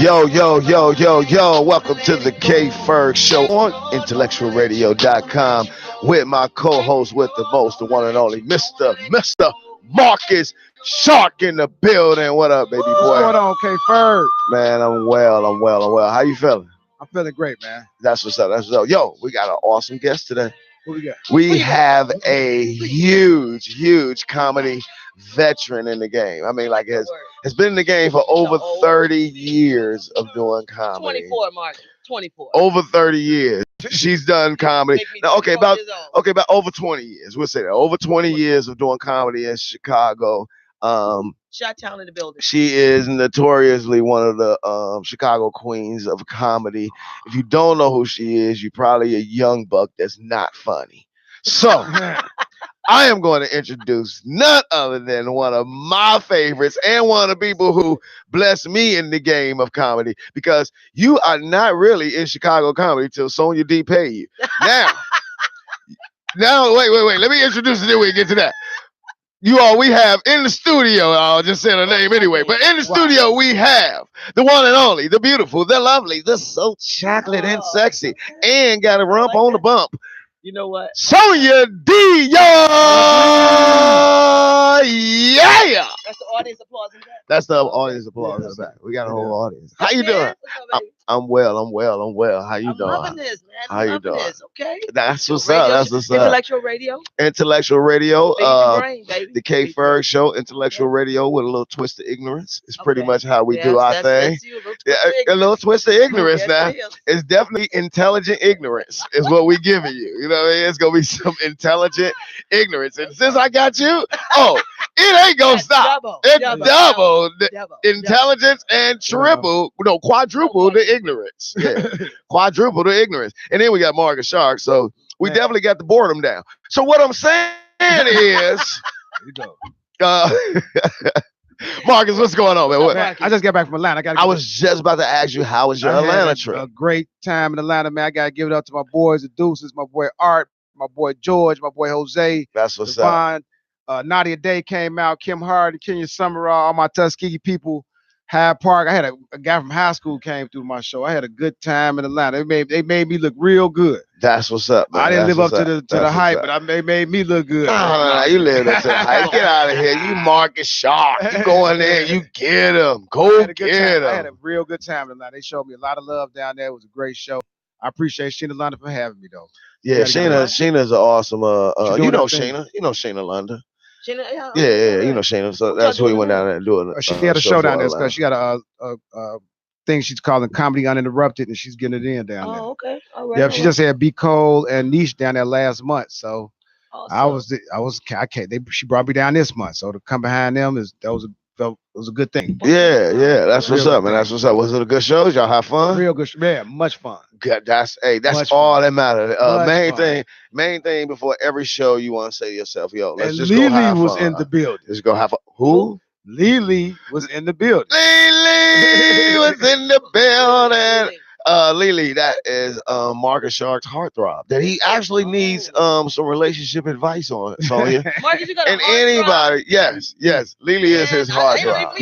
Yo, yo, yo, yo, yo. Welcome to the Ferg Show on IntellectualRadio.com with my co-host with the most, the one and only Mr. Marcus Shark in the building. What up, baby boy? What's going on, Ferg? Man, I'm well. How you feeling? I'm feeling great, man. That's what's up. Yo, we got an awesome guest today. What we got? We have a huge comedy veteran in the game. I mean, like has been in the game for over 30 years of doing comedy. 24, Mark. 24. Over 30 years. She's done comedy. Now, about over 20 years. We'll say that. Over 20 years of doing comedy in Chicago. Shot-town in the building. She is notoriously one of the Chicago queens of comedy. If you don't know who she is, you're probably a young buck that's not funny. So I am going to introduce none other than one of my favorites and one of the people who blessed me in the game of comedy, because you are not really in Chicago comedy till Sonya D pay you. Now, wait. Let me introduce it, then we get to that. We have in the studio, I'll just say her name anyway, but in the studio we have the one and only, the beautiful, the lovely, the so chocolate and sexy, and got a rump on the bump. You know what? Sonya D. Yeah! That's the audience applause in the back. That's the audience applause in the back. We got a whole audience. How you doing? I'm well. How you doing? I'm loving this, man. How you doing? This, okay? That's what's up. Intellectual Radio. Intellectual Radio. Brain, baby. The Ferg Show, Intellectual Radio with a little twist of ignorance. It's pretty much how we do our thing. A little twist of ignorance now. It's definitely intelligent ignorance is what we giving you. You know what I mean? It's gonna be some intelligent ignorance. And since I got you, it ain't gonna stop. It's double intelligence and quadruple the ignorance. Yeah. Quadruple the ignorance. And then we got Marcus Shark. So we definitely got the boredom down. So what I'm saying is, Marcus, what's going on, man? I just got back from Atlanta. I was just about to ask you, how was your Atlanta trip? A great time in Atlanta, man. I got to give it up to my boys, the Deuces, my boy Art, my boy George, my boy Jose. That's what's up. Nadia Day came out, Kim Hardy, Kenya Summerall, all my Tuskegee people. Hyde Park. I had a guy from high school came through my show. I had a good time in Atlanta. They made me look real good. That's what's up, man. I didn't live up to the hype, but they made me look good. No, you lived up to the hype. Get out of here. You Marcus Shark. You go in there, you get him. Go get him. I had a real good time in Atlanta. They showed me a lot of love down there. It was a great show. I appreciate Sheena London for having me, though. Yeah, Sheena's an awesome. You know Sheena London. Yeah, you know Sheena. So that's who we went down there and doing. She had a show down there because she got a thing she's calling Comedy Uninterrupted, and she's getting it in down there. Oh, okay. All right. Yeah, she just had B. Cole and Niche down there last month, so she brought me down this month, so to come behind them was a good thing. Yeah, that's what's up, man. That's what's up. Was it a good show? Y'all have fun? Real good, yeah, much fun. Good. That's all that matters. Main thing before every show, you want to say to yourself, yo, let's just go have fun. Lily was in the building. Let's go have fun. Who? Lily was in the building. Lily was in the building. Lily, that is Marcus Shark's heartthrob. That he actually needs some relationship advice on, Sonya. Marcus, you got and anybody, yes, Lily is his heartthrob.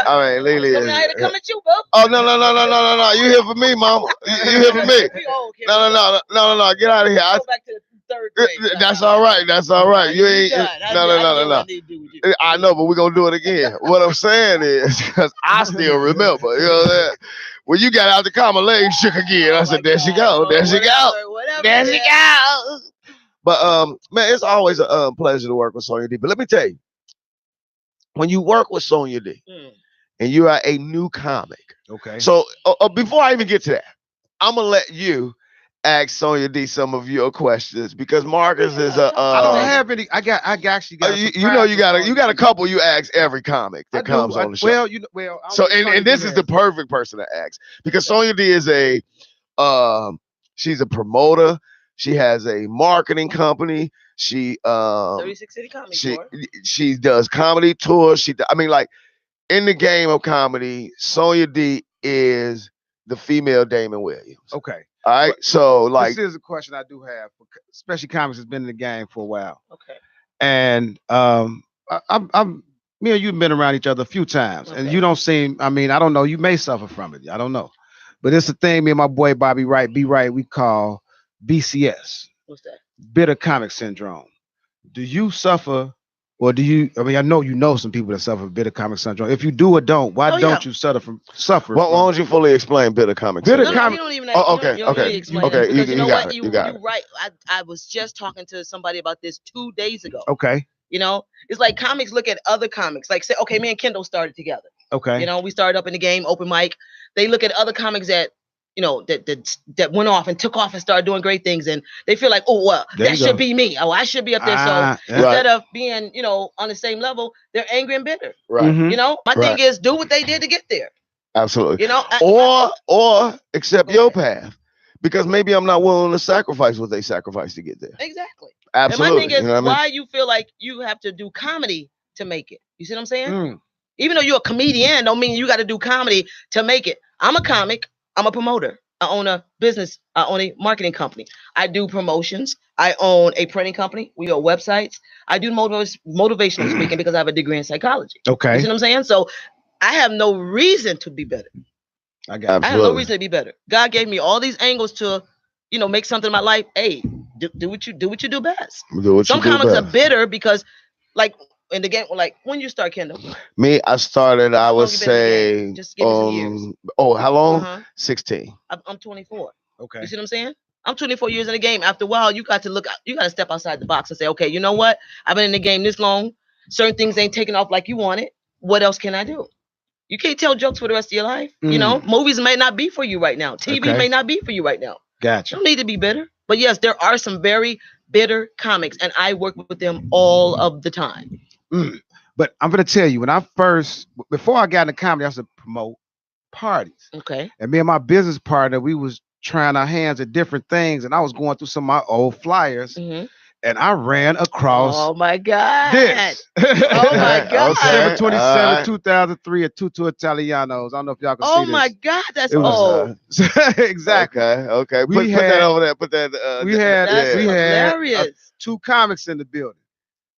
I mean, Lily is. I had to come at you, bro. Oh no! You here for me, mama? You here for me? No! Get out of here. Go back to the third grade. That's all right. You ain't. No. I know, but we're gonna do it again. What I'm saying is, because I still remember, you know that. When you got out the car, my leg shook again. I said, there she go. But man, it's always a pleasure to work with Sonya D. But let me tell you, when you work with Sonya D and you are a new comic, okay. So before I even get to that, I'm gonna let you ask Sonya D some of your questions, because Marcus is a. I don't have any. I actually got. You got a couple you ask every comic that comes on the show. So and this is the perfect person to ask, because Sonya D is she's a promoter. She has a marketing company. She 36 City Comedy Tour. She does comedy tours. Like in the game of comedy, Sonya D is the female Damon Williams. Okay. All right, so this is a question I do have, especially comics has been in the game for a while. Okay. And I'm me and you've been around each other a few times, and you don't seem. I mean, I don't know. You may suffer from it. I don't know, but it's a thing. Me and my boy Bobby Wright, B Wright, we call BCS. What's that? Bitter comic syndrome. Do you suffer, or do you? I mean, I know you know some people that suffer bitter comic syndrome. If you do or don't, why don't you suffer from? Why don't you fully explain bitter comic syndrome? You don't even. Okay. You got it. You're right. I was just talking to somebody about this 2 days ago. Okay. You know, it's like comics look at other comics. Like say, okay, me and Kendall started together. Okay. You know, we started up in the game, open mic. They look at other comics that, you know, that went off and took off and started doing great things, and they feel like, oh well, that should be me. Oh, I should be up there. So instead of being, you know, on the same level, they're angry and bitter. Right. Mm-hmm. You know, my thing is do what they did to get there. Absolutely. You know, or accept your path, because maybe I'm not willing to sacrifice what they sacrificed to get there. Exactly. Absolutely. And my thing is, you know why you feel like you have to do comedy to make it? You see what I'm saying? Mm. Even though you're a comedian, don't mean you got to do comedy to make it. I'm a comic. I'm a promoter. I own a business. I own a marketing company. I do promotions. I own a printing company. We own websites. I do motivational speaking because I have a degree in psychology. Okay. You see what I'm saying? So I have no reason to be better. I have no reason to be better. God gave me all these angles to, you know, make something in my life. Hey, do what you do best. Some comics are bitter because, like in the game, like when you start, Kendall. Me, I started. I would say. Just give me some years. Oh, how long? 16. I'm 24. Okay. You see what I'm saying? I'm 24 years in the game. After a while, you got to step outside the box and say, okay, you know what? I've been in the game this long. Certain things ain't taking off like you want it. What else can I do? You can't tell jokes for the rest of your life. You know, movies may not be for you right now. TV may not be for you right now. Gotcha. You don't need to be bitter. But yes, there are some very bitter comics, and I work with them all of the time. But I'm going to tell you, before I got into comedy, I used to promote parties. Okay. And me and my business partner, we was trying our hands at different things, and I was going through some of my old flyers. Mm-hmm. And I ran across. Oh my God! This. Oh my God! December 27, 2003 at Tutu Italianos. I don't know if y'all can see this. Oh my God, that's old. Exactly. Okay. Put that over there. Put that. We had hilarious. 2 comics in the building.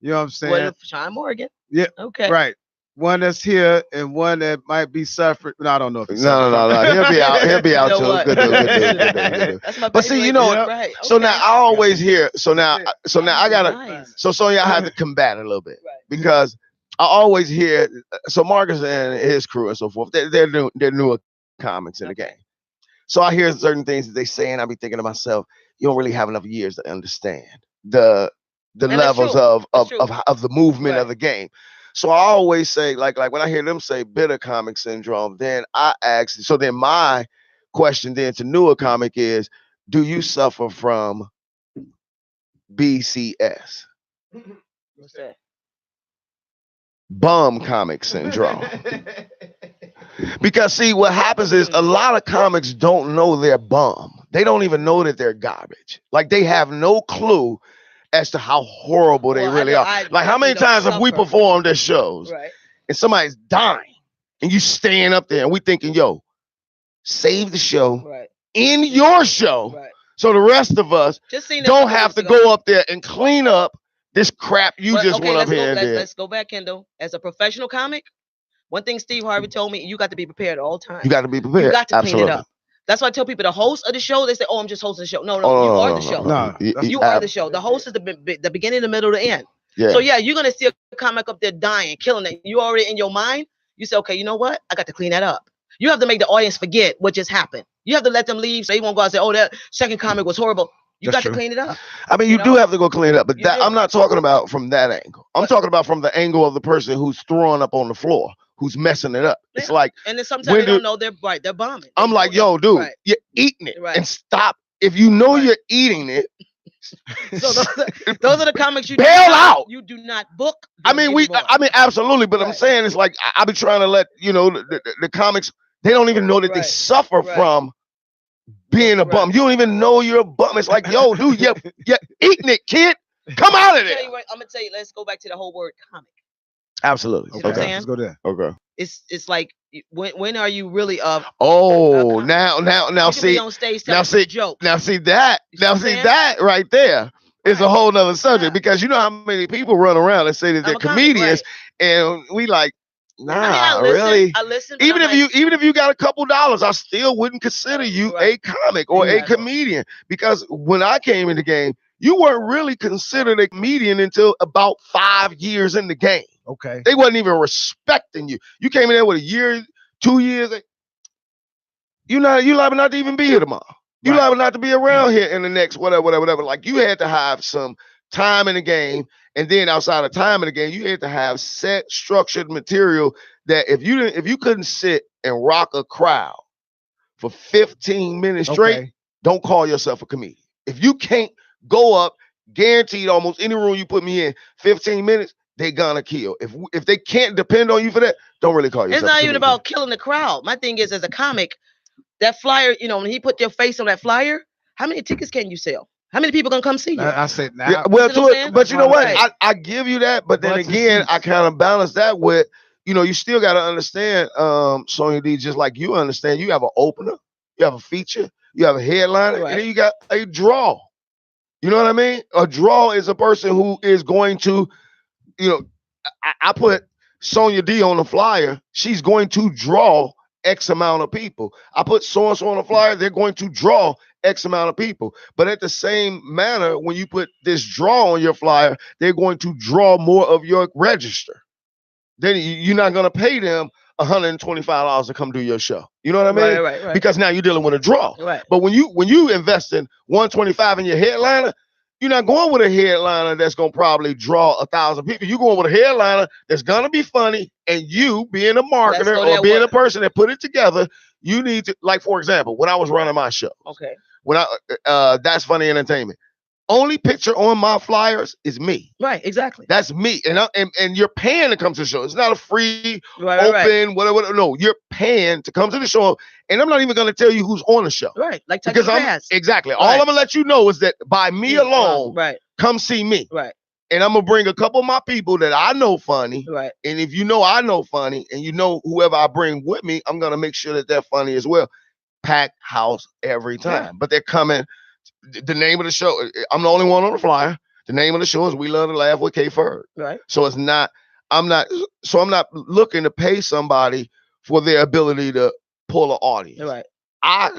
You know what I'm saying? Well, Sean Morgan. Yeah. Okay. Right. One that's here and one that might be suffering. No, I don't know if it's no. He'll be out. He'll be out too. Good. That's my but see, you know, right. So now I always hear. So now I gotta. Nice. So Sonya, I have to combat it a little bit because I always hear. So Marcus and his crew and so forth. They're newer comics in the game. So I hear certain things that they say, and I be thinking to myself, you don't really have enough years to understand the levels of the movement of the game. So I always say, like when I hear them say bitter comic syndrome, then I ask, so then my question then to newer comic is, do you suffer from BCS? What's that? Bum comic syndrome. Because see, what happens is a lot of comics don't know they're bum. They don't even know that they're garbage. Like they have no clue as to how horrible they really are. Like how many times have we performed at shows and somebody's dying and you stand up there and we thinking, yo, save the show in your show so the rest of us don't have to go up there and clean up this crap you just went up here and did. Let's go back, Kendall. As a professional comic, one thing Steve Harvey told me, you got to be prepared at all times. You got to be prepared. You got to clean it up. That's why I tell people the host of the show, they say, oh, I'm just hosting the show. No, you are the show. No, you are the show. The host is the beginning, the middle, the end. Yeah. So yeah, you're going to see a comic up there dying, killing it. You already in your mind, you say, okay, you know what? I got to clean that up. You have to make the audience forget what just happened. You have to let them leave so they won't go out and say, oh, that second comic was horrible. You got to clean it up. I mean, you do have to go clean it up, but I'm not talking about from that angle. I'm talking about from the angle of the person who's throwing up on the floor, who's messing it up. It's like, and then sometimes they don't know they're bombing. I'm like, yo, dude, you're eating it, and stop. If you know you're eating it. So those are the comics you bail out. You do not book. I mean, absolutely, but I'm saying it's like I be trying to let the comics. They don't even know that they suffer from being a bum. You don't even know you're a bum. It's like, yo, dude, you're eating it, kid. Come out of there. I'm gonna tell you. Let's go back to the whole word comic. Absolutely. Okay. Let's go there. Okay. It's like when are you really now see on stage joke. Now see that right there is a whole nother subject because you know how many people run around and say that they're comedians And we like, nah, I mean, really. I listen. Even if you got a couple dollars, I still wouldn't consider you a comic or a comedian, because when I came in the game, you weren't really considered a comedian until about 5 years in the game. Okay. They wasn't even respecting you. You came in there with a year, 2 years. You liable not to even be here tomorrow. You liable not to be around here in the next whatever. Like, you had to have some time in the game, and then outside of time in the game, you had to have set, structured material that if you couldn't sit and rock a crowd for 15 minutes straight, don't call yourself a comedian. If you can't go up, guaranteed almost any room you put me in, 15 minutes, they gonna kill. If they can't depend on you for that, don't really call yourself. It's not even about killing the crowd. My thing is, as a comic, that flyer, when he put your face on that flyer, how many tickets can you sell? How many people gonna come see you? I said now. But you know what? I give you that, but then again, I kind of balance that with, you still got to understand, Sonya D, just like you understand, you have an opener, you have a feature, you have a headliner, and then you got a draw. You know what I mean? A draw is a person who is going to, I put Sonya D on the flyer. She's going to draw X amount of people. I put so-and-so on the flyer. They're going to draw X amount of people. But at the same manner, when you put this draw on your flyer, they're going to draw more of your register. Then you're not going to pay them $125 to come do your show. You know what I mean? Right. Because now you're dealing with a draw. Right. But when you invest in $125 in your headliner, you're not going with a headliner that's going to probably draw 1,000 people. You're going with a headliner that's going to be funny, and you being a marketer or being a person that put it together, you need to, like, for example, when I was running my show. Okay. When That's Funny Entertainment. Only picture on my flyers is me. Right, exactly. That's me. And you're paying to come to the show. It's not a free, open, whatever. No, you're paying to come to the show. And I'm not even going to tell you who's on the show. Right. Like because exactly. All I'm going to let you know is that by me alone, come see me. Right. And I'm going to bring a couple of my people that I know funny. Right. And if you know I know funny, and you know whoever I bring with me, I'm going to make sure that they're funny as well. Packed house every time. Yeah. But they're coming. The name of the show, I'm the only one on the flyer. The name of the show is We Love to Laugh with Ferg. Right. So I'm not looking to pay somebody for their ability to pull an audience. Right. I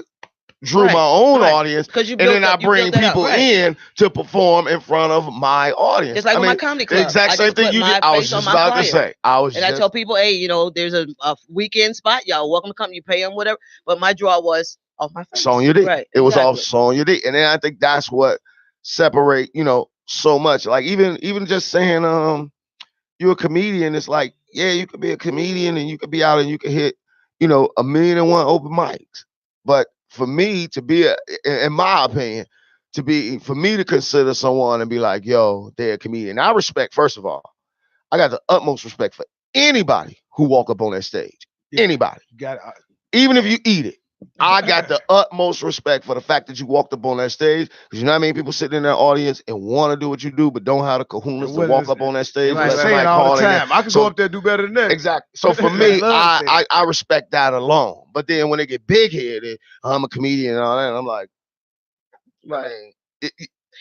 drew my own audience, and then I bring people in to perform in front of my audience. It's like with my comedy club. The exact same thing you did. I was just about to say. I tell people, hey, there's a weekend spot. Y'all welcome to come. You pay them, whatever. But my draw was off my face. Sonya D. Right, it was off Sonya D. And then I think that's what separate, so much. Like even just saying you're a comedian, it's like, yeah, you could be a comedian and you could be out and you could hit, 1,000,001 open mics. But for me to be in my opinion, for me to consider someone and be like, yo, they're a comedian. I respect, first of all, I got the utmost respect for anybody who walk up on that stage. Yeah. Anybody. Even if you eat it. I got the utmost respect for the fact that you walked up on that stage, because you know how many people sitting in that audience and want to do what you do, but don't have the kahunas to walk up on that stage. I say it all the time. I can go up there and do better than that. Exactly. So for me, I respect that alone. But then when they get big headed, I'm a comedian and all that, and I'm like,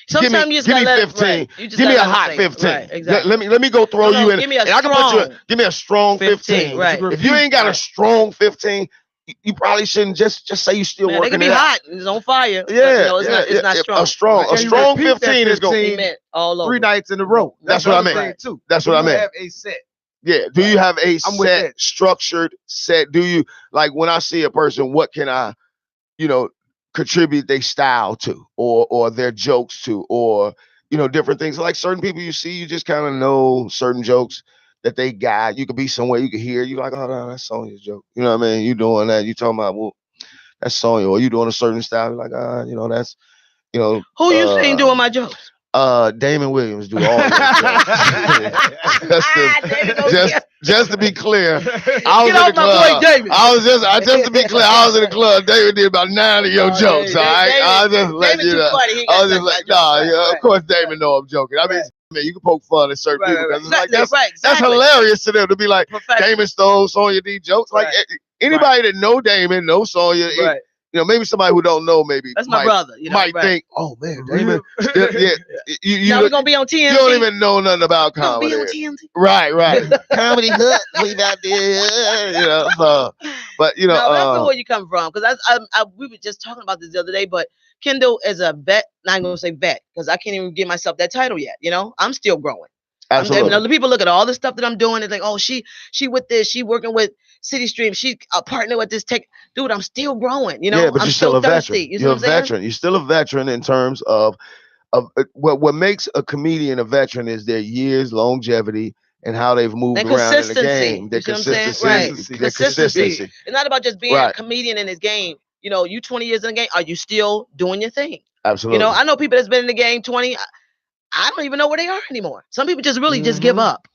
sometimes you just give me 15. Give me a hot 15. Right, exactly. Let me go throw you in. Give me a strong 15. Right. If you ain't got a strong 15, you probably shouldn't just say you still working. It can be hot. It's on fire. Yeah, it's not strong. A strong 15 is going all over. 3 nights in a row. That's what I meant. Too. That's what I meant. Have a set. Yeah. Do you have a structured set? Do you, like, when I see a person, what can I, contribute their style to, or their jokes to, or different things? Like certain people you see, you just kind of know certain jokes that they got. You could be somewhere, you could hear, you like, oh no, that's Sonya's joke. You know what I mean? You doing that, you talking about, well, that's Sonya, or you doing a certain style, you're like, that's, who you think doing my jokes? Damon Williams do all that. just to be clear, I was in the club. Just to be clear, I was in the club. David did about 9 of your jokes. All right, I was just letting you know. I was just like, of course, Damon know I'm joking. I mean, you can poke fun at certain people because it's like that's hilarious to them to be like, Damon stole Sonya D jokes. Like anybody that know Damon, know Sonya. maybe somebody who don't know, maybe that's my brother. Might think, oh man, Damon, now we're gonna be on TMZ. You don't even know nothing about comedy. Be on TMZ. Right. Comedy hood, we got there. So, but no, I feel where you come from because we were just talking about this the other day. But Kendall is a vet. Not gonna say vet because I can't even give myself that title yet. I'm still growing. Absolutely. The people look at all the stuff that I'm doing and think, oh, she with this, she working with City Stream, she a partner with this tech. Dude, I'm still growing. Yeah, but I'm you're still a thirsty. veteran. You're a veteran. You're still a veteran in terms of what makes a comedian a veteran is their years, longevity, and how they've moved around in the game. Their consistency. Consistency. It's not about just being a comedian in this game. You 20 years in the game, are you still doing your thing? Absolutely. I know people that's been in the game 20. I don't even know where they are anymore. Some people just really just give up.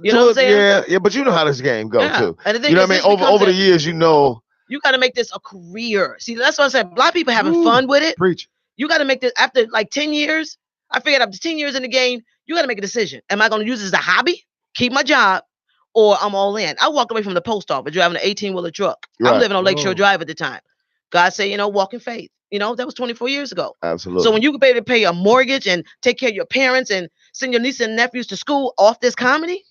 You know what I'm saying? Yeah, but you know how this game goes too. And the thing you know what I mean? Over the years, you got to make this a career. See, that's what I said. A lot of people having fun with it. Preach. You got to make this after like 10 years. I figured after 10 years in the game, you got to make a decision. Am I going to use this as a hobby, keep my job, or I'm all in? I walked away from the post office driving an 18-wheeler truck. Right. I'm living on Lakeshore Drive at the time. God said, walk in faith. That was 24 years ago. Absolutely. So when you could be able to pay a mortgage and take care of your parents and send your nieces and nephews to school off this comedy,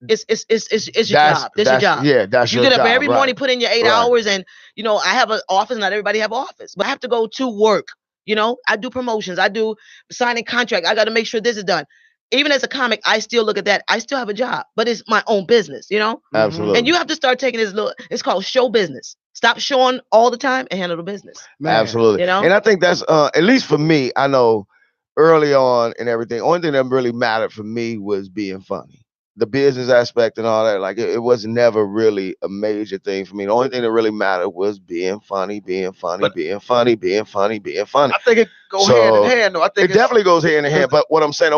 it's your job. It's your job. Yeah, that's you your job. You get up every morning, put in your 8 hours, and I have an office. Not everybody have an office, but I have to go to work. I do promotions. I do signing contract. I got to make sure this is done. Even as a comic, I still look at that. I still have a job, but it's my own business. Absolutely. And you have to start taking this it's called show business. Stop showing all the time and handle the business. Man. Absolutely. And I think that's at least for me, I know early on and everything, only thing that really mattered for me was being funny. The business aspect and all that, like it was never really a major thing for me. The only thing that really mattered was being funny. I think it goes hand in hand. No, I think it definitely goes hand in hand. But what I'm saying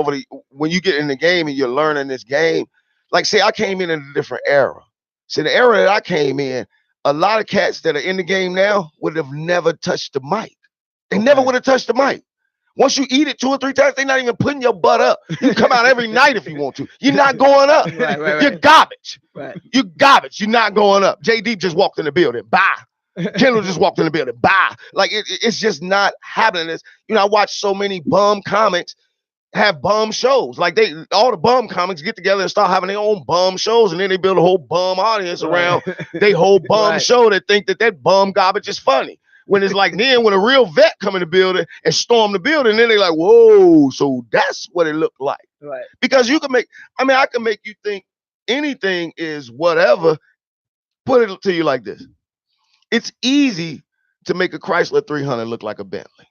when you get in the game and you're learning this game, like say I came in a different era. See, the era that I came in, a lot of cats that are in the game now would have never touched the mic. They never would have touched the mic. Once you eat it 2 or 3 times, they're not even putting your butt up. You come out every night if you want to. You're not going up. Right. You're garbage. Right. You're garbage. You're not going up. JD just walked in the building. Bye. Kendall just walked in the building. Bye. Like it's just not happening. I watch so many bum comics have bum shows. Like all the bum comics get together and start having their own bum shows, and then they build a whole bum audience around their whole bum show that think that bum garbage is funny. When it's like then when a real vet come in the building and storm the building, then they like, whoa, so that's what it looked like. Right. Because I can make you think anything is whatever. Put it to you like this. It's easy to make a Chrysler 300 look like a Bentley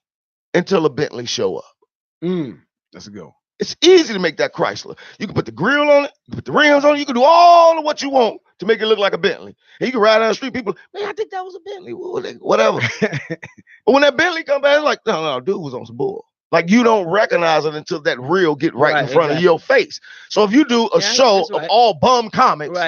until a Bentley show up. That's a go. It's easy to make that Chrysler. You can put the grill on it, you can put the rims on it, you can do all of what you want to make it look like a Bentley. And you can ride down the street, people, man, I think that was a Bentley, whatever. But when that Bentley come back, it's like, no, dude was on some bull. Like you don't recognize it until that reel get right in front of your face. So if you do a show of all bum comics,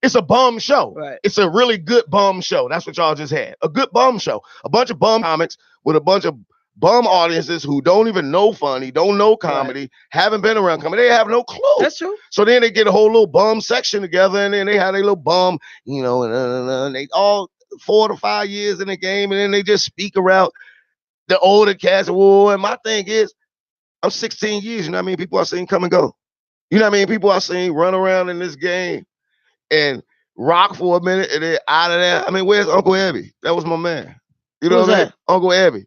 it's a bum show. Right. It's a really good bum show. That's what y'all just had. A good bum show. A bunch of bum comics with a bunch of bum audiences who don't even know funny, don't know comedy, haven't been around comedy. They have no clue. That's true. So then they get a whole little bum section together, and then they have a little bum, and they all 4 to 5 years in the game, and then they just speak around the older cats. Whoa, and my thing is, I'm 16 years. You know what I mean? People I've seen come and go. You know what I mean? People I've seen run around in this game and rock for a minute, and then out of there. I mean, where's Uncle Ebby? That was my man. You know what I mean? Uncle Ebby.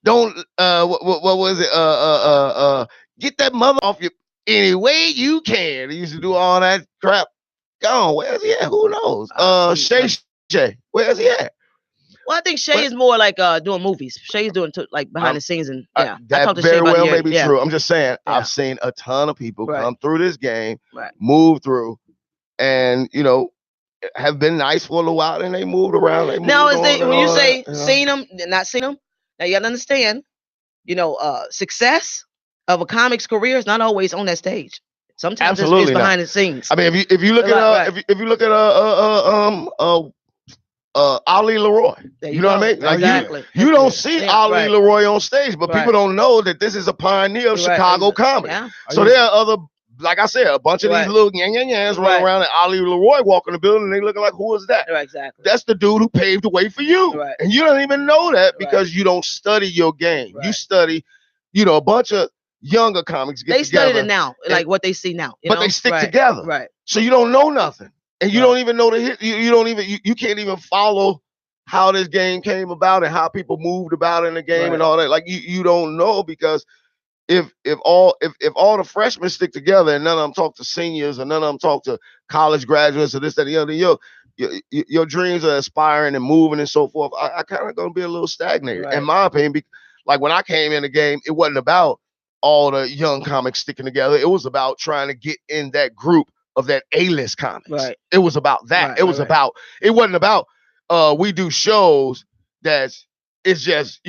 Don't what was it? Get that mother off you any way you can. He used to do all that crap. Gone. Where's he at? Who knows? Shay. Where's he at? Well, I think Shay is more like doing movies. Shay's doing like behind the scenes and that very well may be true. I'm just saying I've seen a ton of people come through this game, move through, and have been nice for a little while, and they moved around. When you say seen them, not seen them. Now you gotta understand, success of a comic's career is not always on that stage. Sometimes it's behind the scenes. I mean, if you look at Ali Leroy, you know what I mean? Like exactly. You don't see Ali Leroy on stage, but people don't know that this is a pioneer of Chicago comedy. Yeah. So there are other like I said, a bunch of these little yang running around, and Ali Leroy walking the building, and they looking like, who is that? Right, exactly. That's the dude who paved the way for you. Right. And you don't even know that because you don't study your game. Right. You study, a bunch of younger comics get together. Study it now, like what they see now. But they stick together. Right. So you don't know nothing. And you don't even know you can't even follow how this game came about and how people moved about in the game and all that. Like you don't know, because if all the freshmen stick together and none of them talk to seniors, or none of them talk to college graduates, or this, that, the other, your dreams are aspiring and moving and so forth. I kind of gonna be a little stagnated, in my opinion. Like when I came in the game, it wasn't about all the young comics sticking together. It was about trying to get in that group of that A-list comics. Right. It was about that. It was about. It wasn't about. We do shows it's just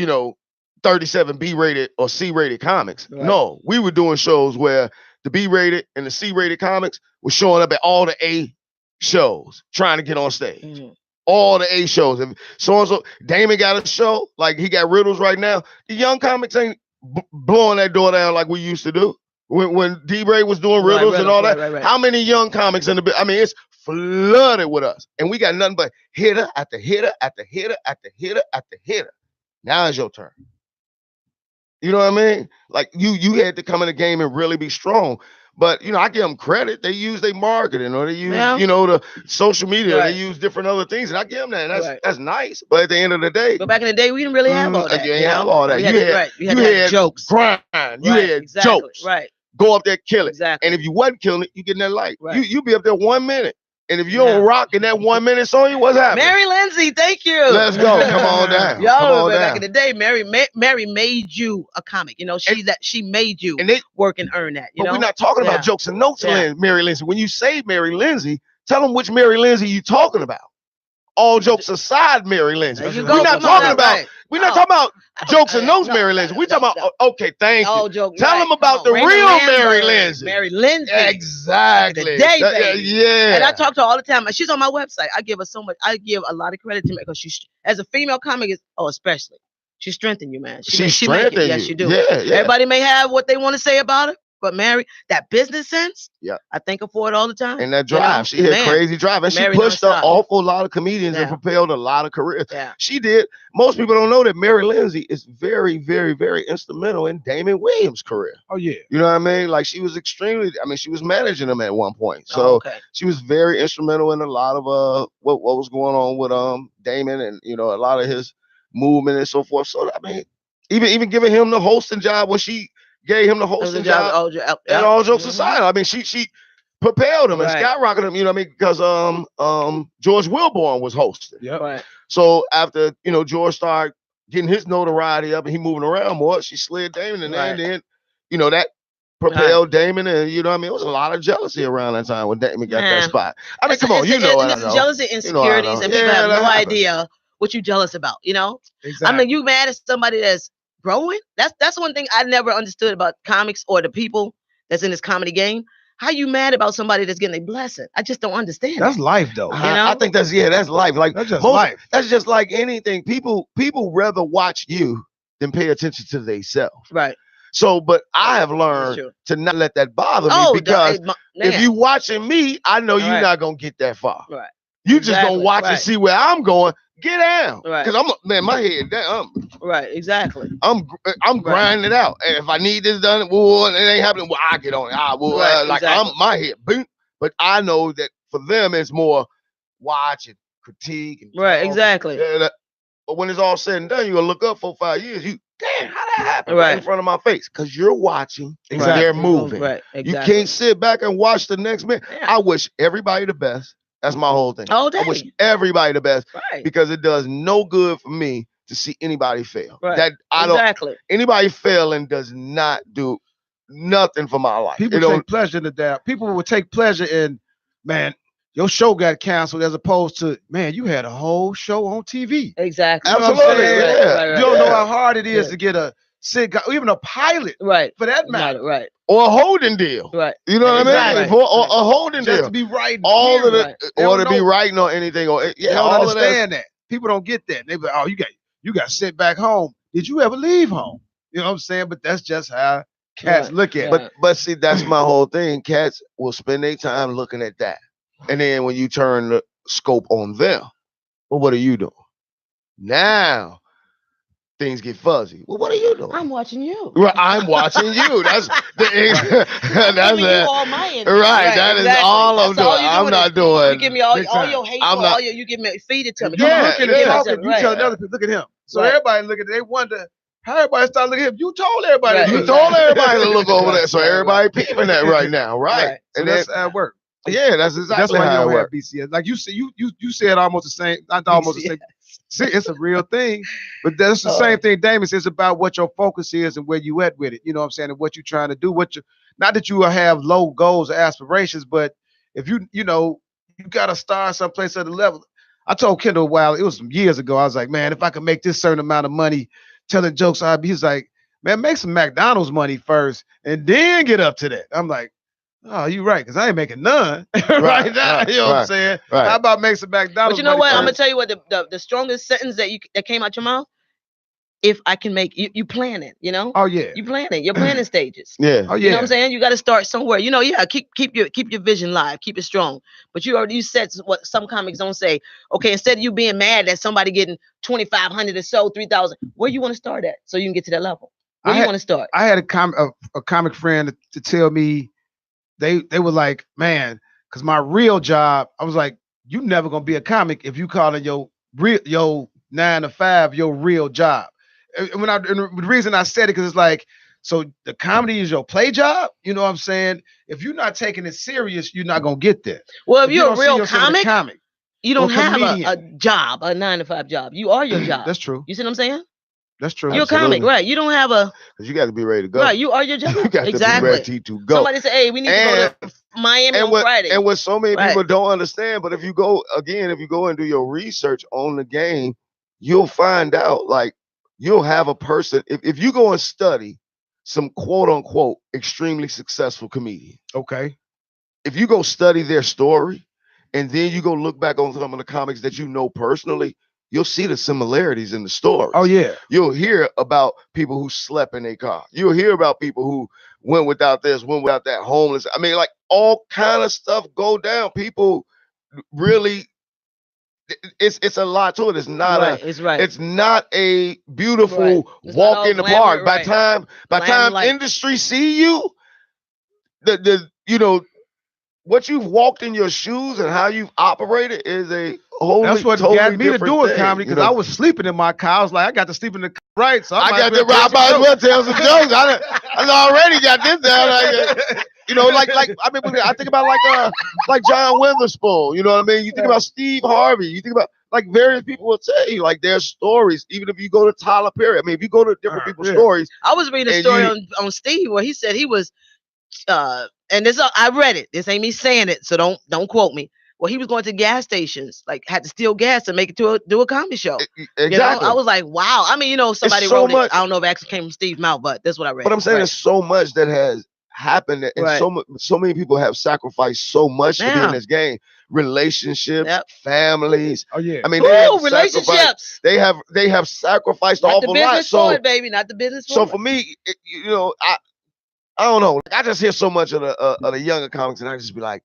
37 B-rated or C-rated comics. Right. No, we were doing shows where the B-rated and the C-rated comics were showing up at all the A shows trying to get on stage. Mm-hmm. All the A shows. If so-and-so, Damon got a show, like he got Riddles right now. The young comics ain't blowing that door down like we used to do. When D-Bray was doing Riddles and all that. Right. How many young comics in the... I mean, it's flooded with us. And we got nothing but hitter after hitter after hitter after hitter after hitter. Now it's your turn. You know what I mean? Like you had to come in the game and really be strong. But I give them credit. They use their marketing, or they use the social media. Right. They use different other things, and I give them that. And that's nice. But at the end of the day, but back in the day, we didn't really have all that. You didn't have all that. You had jokes, grind. You had jokes. Right. Go up there, kill it. Exactly. And if you wasn't killing it, you get in that light. Right. You be up there 1 minute. And if you don't rock in that 1 minute song, what's happening? Mary Lindsay, thank you. Let's go. Come on down. Back in the day, Mary made you a comic. She made you work and earn that. But we're not talking about jokes and notes, Mary Lindsay. When you say Mary Lindsay, tell them which Mary Lindsay you talking about. All jokes aside, Mary Lindsay. We're not talking about. We're not talking about jokes and notes, Mary Lindsay. We're talking about. Okay, thank you. Tell them about the real Mary Lindsay. Mary Lindsay. Exactly. The day, baby. Yeah. And I talk to her all the time. She's on my website. I give her so much. I give a lot of credit to her because she's, as a female comic, especially, she strengthened you, man. She strengthened you. Yes, you do. Yeah. Everybody may have what they want to say about her. But Mary, that business sense, I thank her for it all the time. And that drive, she had crazy drive, and Mary, she pushed an awful lot of comedians and propelled a lot of careers. Yeah. She did. Most people don't know that Mary Lindsay is very, very, very instrumental in Damon Williams' career. Oh yeah, you know what I mean? Like she was she was managing him at one point, so she was very instrumental in a lot of what was going on with Damon, and a lot of his movement and so forth. So I mean, even giving him the hosting job when she gave him the hosting job and all jokes aside. I mean, she propelled him and skyrocketed him, because George Wilborn was hosting. Yeah. Right. So after, George started getting his notoriety up and he moving around more, she slid Damon in there, and then, that propelled Damon, and it was a lot of jealousy around that time when Damon got that spot. I mean, come on, jealousy, insecurities, and people have no idea what you jealous about, Exactly. I mean, you mad at somebody that's growing? That's one thing I never understood about comics or the people that's in this comedy game. How you mad about somebody that's getting a blessing? I just don't understand. That's life, though. I think that's life. Like that's just life. That's just like anything. People rather watch you than pay attention to themselves. Right. So, but I have learned to not let that bother me, because if you watching me, I know you're not gonna get that far. Right. You just gonna watch and see where I'm going. Get down, because my head down. Right, exactly. I'm grinding it out. And if I need this done, and it ain't happening, I get on it. I'm my head, boom. But I know that for them, it's more watch and critique. And exactly. But when it's all said and done, you're gonna look up 4 or 5 years. How that happened right in front of my face? Because you're watching, and they're moving. Right, exactly. You can't sit back and watch the next man. Yeah. I wish everybody the best. That's my whole thing. I wish everybody the best, because it does no good for me to see anybody fail. Right. Anybody failing does not do nothing for my life. People take pleasure in that. People will take pleasure in, man, your show got canceled, as opposed to, man, you had a whole show on TV. Exactly. Absolutely. You don't know how hard it is to get a sitcom, even a pilot, for that matter. Right. Or a holding deal. Right. You know what I mean? Or a holding deal. Just to be writing. All of the, or to be writing on anything. Or they don't understand that. People don't get that. They be like, oh, you got to sit back home. Did you ever leave home? You know what I'm saying? But that's just how cats look at. But see, that's my whole thing. Cats will spend their time looking at that. And then when you turn the scope on them, well, what are you doing? Now things get fuzzy. Well, what are you doing? I'm watching you. Right, I'm watching you. That's the that's you all my energy. Right, that is all I'm doing. I'm not doing. You give me all your hate, you give me feed it to me. Yeah, you tell other people, look at him. So everybody look at it, they wonder how everybody start looking at him. You told everybody. You told everybody to look over there. So everybody peeping that right now, right? And that's how it works. Yeah, that's exactly how it works. BCS. Like you said almost the same, not almost the same. See, it's a real thing, but that's the same thing, Damon. It's about what your focus is and where you at with it. You know what I'm saying? And what you're trying to do. Not that you have low goals or aspirations, but if you got to start someplace at a level. I told Kendall a while, it was some years ago. I was like, man, if I could make this certain amount of money telling jokes, he's like, man, make some McDonald's money first and then get up to that. I'm like, oh, you right, because I ain't making none right now. You know what I'm saying? How about make some McDonald's? But you know what? I'm gonna tell you what the strongest sentence that came out your mouth. If I can make you plan it, Oh yeah. You plan it. You're planning stages. Yeah. Oh yeah. You know what I'm saying? You got to start somewhere. Keep your vision live, keep it strong. But you said what some comics don't say. Okay, instead of you being mad that somebody getting 2,500 or so, 3,000, where you want to start at so you can get to that level? Where you want to start? I had a comic friend to tell me. They were like, man, because my real job, I was like, you never gonna be a comic if you call it your 9 to 5 your real job. And the reason I said it because it's like, so the comedy is your play job. You know what I'm saying? If you're not taking it serious, you're not gonna get there. Well, if you're a real comic, you don't have comedian. a job, a 9 to 5 job. You are your job. That's true. You see what I'm saying? That's true. You're a comic, right? You don't have a. Because you got to be ready to go. Right, you are your job. You got to be ready to go. Somebody say, "Hey, we need to go to Miami on Friday." And what so many people don't understand, but if you go and do your research on the game, you'll find out. Like you'll have a person. If you go and study some quote unquote extremely successful comedian, okay. If you go study their story, and then you go look back on some of the comics that you know personally. You'll see the similarities in the story. Oh, yeah. You'll hear about people who slept in their car. You'll hear about people who went without this, went without that, homeless. I mean, like all kind of stuff go down. People really, it's a lot to it. It's not it's not a beautiful walk in the park. By time industry see you, what you've walked in your shoes and how you've operated is a whole. That's what got me to do comedy because I was sleeping in my car. I was like, I got to sleep in the car, right? So I might as well tell some jokes. I already got this down. I think about like John Witherspoon. You know what I mean? You think about Steve Harvey. You think about like various people will tell you like their stories. Even if you go to Tyler Perry, I mean, if you go to different people's stories. I was reading a story on Steve where he said he was. And this I read it. This ain't me saying it, so don't quote me. Well, he was going to gas stations, like had to steal gas to make it to do a comedy show. Exactly. I was like, wow. I mean, somebody wrote it. I don't know if it actually came from Steve's mouth, but that's what I read. But I'm saying there's so much that has happened, and so many people have sacrificed so much to be in this game. Relationships, families. Oh yeah. I mean, relationships. They have sacrificed an awful lot. So, baby, not the business. So for me, I don't know. Like, I just hear so much of the younger comics, and I just be like,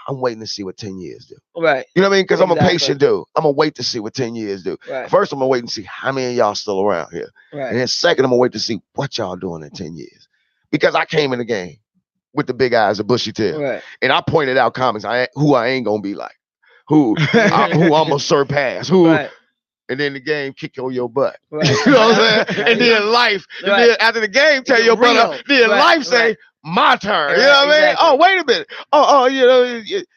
I'm waiting to see what 10 years do. Right. You know what I mean? Because I'm a patient dude. I'm gonna wait to see what 10 years do. Right. First, I'm gonna wait and see how many of y'all still around here. Right. And then second, I'm gonna wait to see what y'all doing in 10 years. Because I came in the game with the big eyes, the bushy tail. Right. And I pointed out comics who I ain't gonna be like, who I'm gonna surpass, and then the game kick on your butt. Right. You know what I'm saying? And then life, and then after the game, tell your brother, then life say, my turn. You know what I mean? Oh, wait a minute.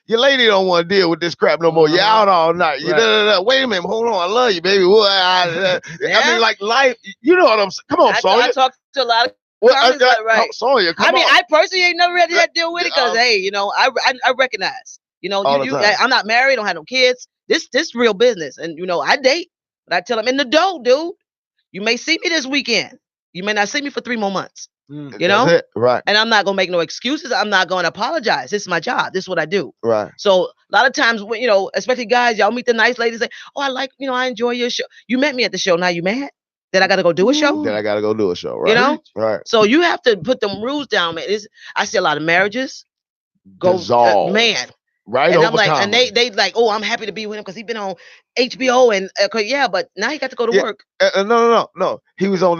Your lady don't want to deal with this crap no more. You're out all night. Wait a minute. Hold on. I love you, baby. I mean, like life, you know what I'm saying? Come on, Sonya. I talked to a lot of Sonya, come on. I mean, I personally ain't never had to deal with it because, I recognize, I'm not married, don't have no kids. This real business. And, I date. But I tell them in the dough, dude, you may see me this weekend. You may not see me for 3 more months. That's it. Right. And I'm not going to make no excuses. I'm not going to apologize. This is my job. This is what I do. Right. So a lot of times, especially guys, y'all meet the nice ladies, say, oh, I enjoy your show. You met me at the show. Now you mad? Then I got to go do a show. Then I got to go do a show, right? You know? Right. So you have to put them rules down, man. I see a lot of marriages go, man. Right. And I'm like, and they like, oh, I'm happy to be with him because he's been on HBO and yeah, but now he got to go to work. No. He was on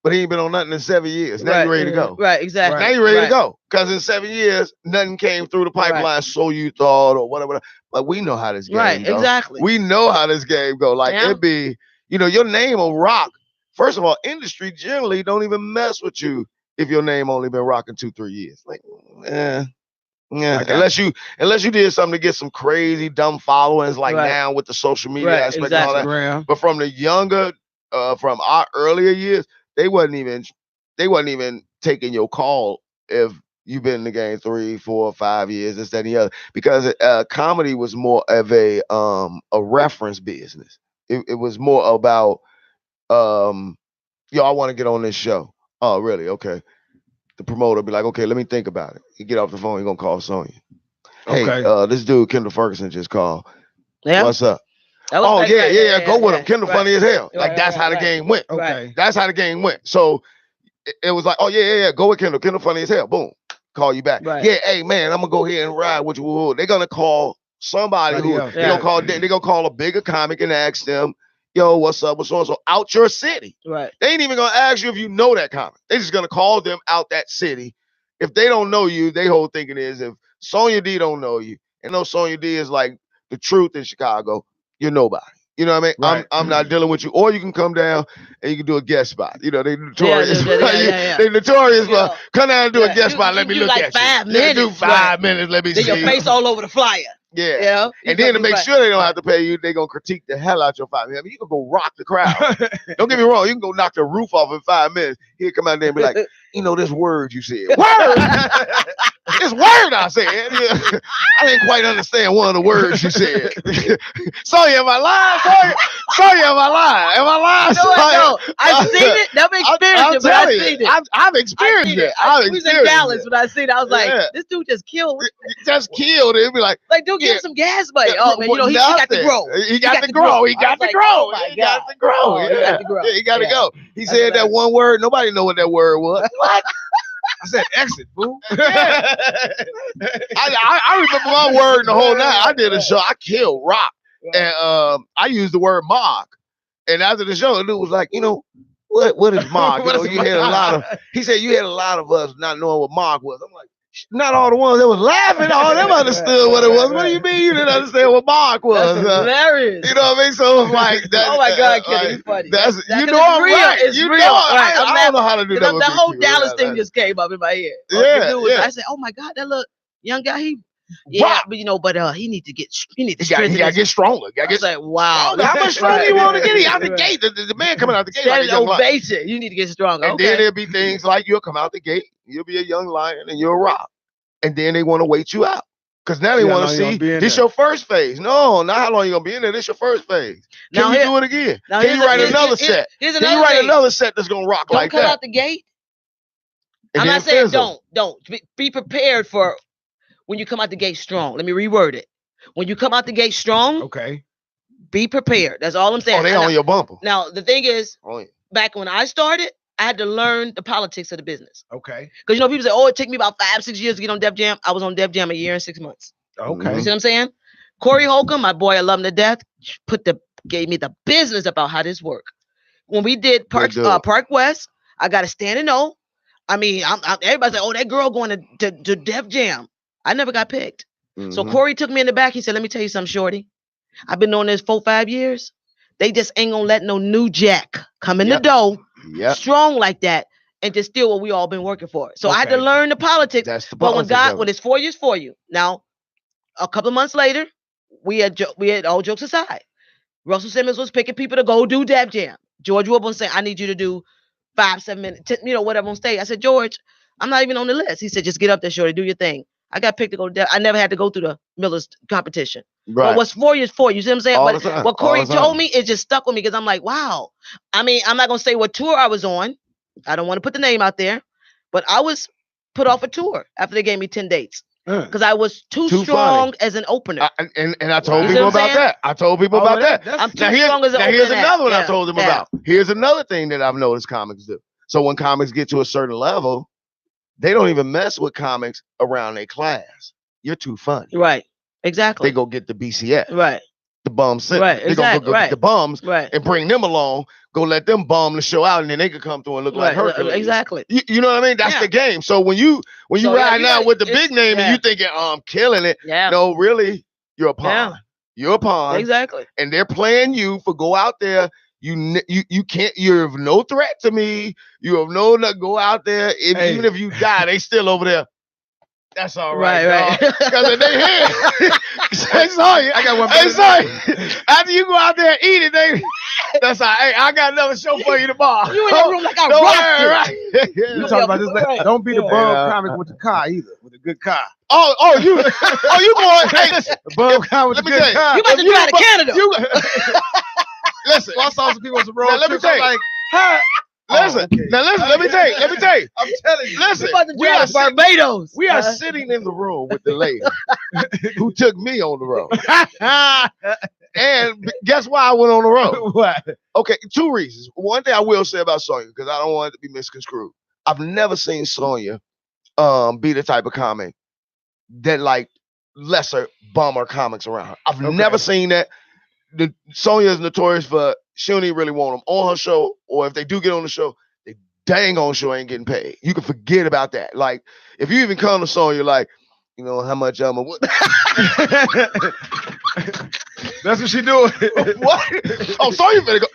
but he ain't been on nothing in 7 years. Now you ready to go. Right, exactly. Now you ready to go. Because in 7 years, nothing came through the pipeline, so you thought, or whatever. But we know how this game goes. Exactly. We know how this game go. Like it be, your name will rock. First of all, industry generally don't even mess with you if your name only been rocking 2-3 years. Like, unless you did something to get some crazy dumb followings like now with the social media aspect and all that. But from the younger, from our earlier years, they wasn't even taking your call if you've been in the game 3, 4, 5 years, this, that, and the other. Because comedy was more of a reference business. It was more about I want to get on this show. Oh, really? Okay. The promoter be like, okay, let me think about it. You get off the phone, you're gonna call Sonya. Hey, this dude, Kendall Ferguson, just called. Yeah. What's up? Go with him. Kendall funny as hell. Like that's how the game went. Okay. That's how the game went. So it was like, go with Kendall. Kendall funny as hell. Boom. Call you back. Right. Yeah, hey man, I'm gonna go ahead and ride with you. They're gonna call somebody who they're gonna call a bigger comic and ask them, yo, what's up? What's so out your city? Right. They ain't even gonna ask you if you know that comic. They just gonna call them out that city. If they don't know you, they whole thinking is if Sonya D don't know you, and no Sonya D is like the truth in Chicago, you're nobody. You know what I mean? Right. I'm not dealing with you. Or you can come down and you can do a guest spot. They notorious. They notorious for come down and do a guest spot. Let me look at 5 minutes. Do 5 minutes. Let me see. Your face all over the flyer. Yeah. And then to make sure they don't have to pay you, they're going to critique the hell out your 5 minutes. I mean, you can go rock the crowd. Don't get me wrong. You can go knock the roof off in 5 minutes. He'll come out there and be like, this word you said. Word! This word I said. I didn't quite understand one of the words you said. Sonya, am I lying? Sonya, am I lying? Am I lying? No. I've seen it. Never experienced it, but I've seen it. I've experienced it. I was in Dallas when I seen it. I was like, this dude just killed. Just killed it. It'd be like, dude, give him some gas money. Oh man, he got to grow. He got to grow. He got to grow. He got to grow. He got to go. He said that one word. Nobody know what that word was. What? I said exit, fool. I remember my word the whole night. I did a show. I killed rock. And I used the word mock. And after the show, the dude was like, what is mock? You had a lot of, he said you had a lot of us not knowing what mock was. I'm like, not all the ones that was laughing, all them understood what it was. What do you mean you didn't understand what mock was? That's hilarious. You know what I mean? So it's like that. Oh my God, Kenny, you funny. I'm right. It's real. I don't know how to do that. The whole Dallas thing just came up in my head. I said, oh my God, that little young guy, but he need to get he got to get stronger. I was like, wow. How much stronger you want to get? He out the gate. The man coming out the gate. That is ovation. You need to get stronger. And then there'll be things like you'll come out the gate. You'll be a young lion and you'll rock. And then they want to wait you out. Because now they want to see this your first phase. No, not how long you going to be in there. This your first phase. Can you do it again? Can you write another set? Can you write another set that's going to rock like that? Don't come out the gate. I'm not saying don't. Be prepared for when you come out the gate strong. Let me reword it. When you come out the gate strong, be prepared. That's all I'm saying. Oh, they on your bumper. Now, the thing is, back when I started, I had to learn the politics of the business. Okay. Because, people say, it took me about 5-6 years to get on Def Jam. I was on Def Jam 1 year and 6 months. Okay. You see what I'm saying? Corey Holcomb, my boy, I love him to death, gave me the business about how this worked. When we did Park West, I got a standing O. I mean, everybody's like, that girl going to Def Jam. I never got picked. Mm-hmm. So Corey took me in the back. He said, let me tell you something, shorty. I've been doing this 4-5 years. They just ain't going to let no new jack come in the door strong like that and just steal what we all been working for. So I had to learn the politics. That's the politics. But when it's 4 years for you. Now, a couple of months later, we had all jokes aside. Russell Simmons was picking people to go do Def Jam. George Woodburn saying, I need you to do 5-7 minutes, whatever on stage. I said, George, I'm not even on the list. He said, just get up there, shorty, do your thing. I got picked to go to Def. I never had to go through the Miller's competition. Right. But what's 4 years for? You see what I'm saying? But what Corey told me, it just stuck with me because I'm like, wow. I mean, I'm not going to say what tour I was on. I don't want to put the name out there. But I was put off a tour after they gave me 10 dates. because I was too strong as an opener. And I told people about that. I told people about that. I'm too strong as an opener. Here's another one I told them about. Here's another thing that I've noticed comics do. So when comics get to a certain level, they don't even mess with comics around their class. You're too funny. Right. Exactly. They go get the BCF. Right. The bums. Right. They gonna go get the bums and bring them along. Go let them bum the show out, and then they could come through and look like Hercules. Exactly. You know what I mean? That's the game. So when you ride out with the big name and you thinking, I'm killing it. Yeah. No, really, you're a pawn. Yeah. You're a pawn. Exactly. And they're playing you for go out there. You can't. You're of no threat to me. You have no go out there. Even if you die, they still over there. That's all right, right. Because if they here, hey, sorry, I got one. Hey, sorry. After you go out there and eat it, that's all right. Hey, I got another show for you tomorrow. You in that room like I rocked you. Right. You talking about this? Like, don't be the bum comic with the car either. With a good car. You going? Hey, listen, the bum comic with a good car. You about to drive to Canada? Listen, I saw some people on the road. Let me tell you. Like, hi. Listen, let me tell you. I'm telling you. Listen, we are Barbados. We are sitting in the room with the lady who took me on the road. And guess why I went on the road? What? Okay, 2 reasons. One thing I will say about Sonya, because I don't want it to be misconstrued. I've never seen Sonya be the type of comic that like lesser bummer comics around her. I've never seen that. Sonya is notorious for she don't even really want them on her show, or if they do get on the show, they dang on show ain't getting paid. You can forget about that. Like if you even come to Sonya, like, you know how much I'm a what? That's what she doing. What? Oh, Sonya finna go.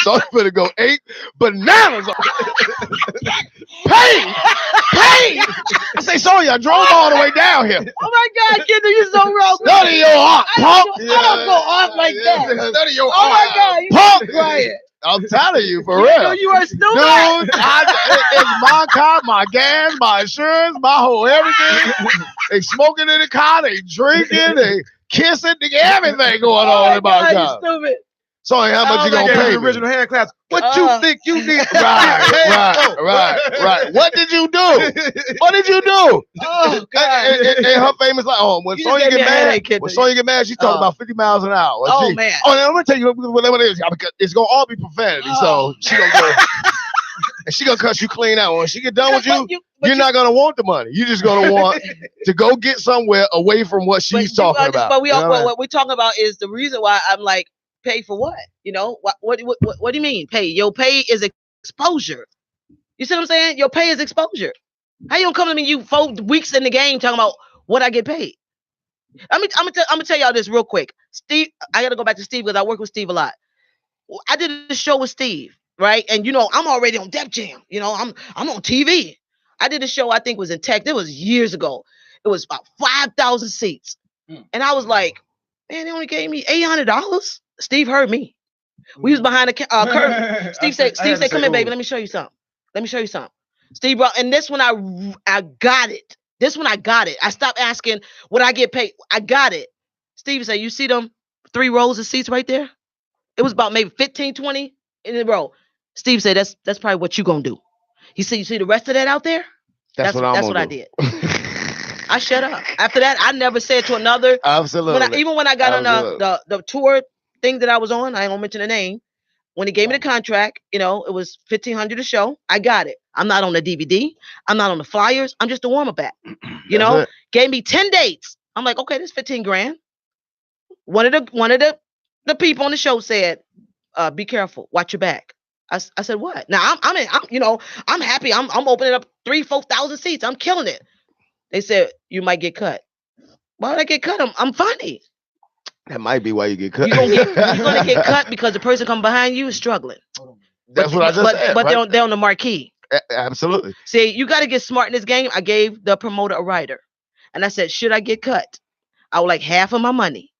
Sonya finna go 8 bananas. Pay. I say, Sonya, I drove all the way down here. Oh my God, kid, you're so wrong. Study your art, punk. I don't go off like that. Study your art. Oh my God, punk. Quiet. I'm telling you, for real. You are stupid. Dude, it's my car, my gas, my insurance, my whole everything. They smoking in the car, they drinking, they kissing, everything going on in my car. Stupid. Sorry, how much you gonna pay? Original hand class. What you think you need? Right. What did you do? Oh God! And her famous like, when Sonya get mad, she talking about 50 miles an hour. Oh man! Oh, I'm gonna tell you what it is. It's gonna all be profanity. So she gonna go. And she gonna cut you clean out. When she get done with you're not gonna want the money. You're just gonna want to go get somewhere away from what she's talking about. But what we're talking about is the reason why I'm like, pay for what? You know, what do you mean pay? Your pay is exposure. You see what I'm saying? Your pay is exposure. How you gonna come to me? You 4 weeks in the game talking about what I get paid. I'm gonna tell y'all this real quick. Steve, I gotta go back to Steve because I work with Steve a lot. I did a show with Steve, right? And you know, I'm already on Def Jam. You know, I'm on TV. I did a show, I think was in Tech. It was years ago. It was about 5,000 seats. And I was like, man, they only gave me $800. Steve heard me. We was behind the curtain. Steve said, come here, baby. Let me show you something. Steve brought, and this one I got it. I stopped asking what I get paid. I got it. Steve said, you see them 3 rows of seats right there? It was about maybe 15, 20 in a row. Steve said, that's probably what you gonna do. He said, you see the rest of that out there? That's what I did. I shut up. After that, I never said to another. Absolutely. Even when I got on the tour thing that I was on, I ain't gonna mention the name. When he gave me the contract, you know, it was $1,500 a show. I got it. I'm not on the DVD. I'm not on the flyers. I'm just a warm-up act. You know, gave me 10 dates. I'm like, okay, this $15,000. One of the people on the show said, be careful, watch your back. I said, what? Now I'm happy. I'm opening up 3,000-4,000 seats. I'm killing it. They said, you might get cut. Why would I get cut? I'm funny. That might be why you get cut. You're gonna get cut because the person coming behind you is struggling. That's what I just said. But they're on the marquee. Absolutely. See, you got to get smart in this game. I gave the promoter a rider, and I said, should I get cut? I would like half of my money.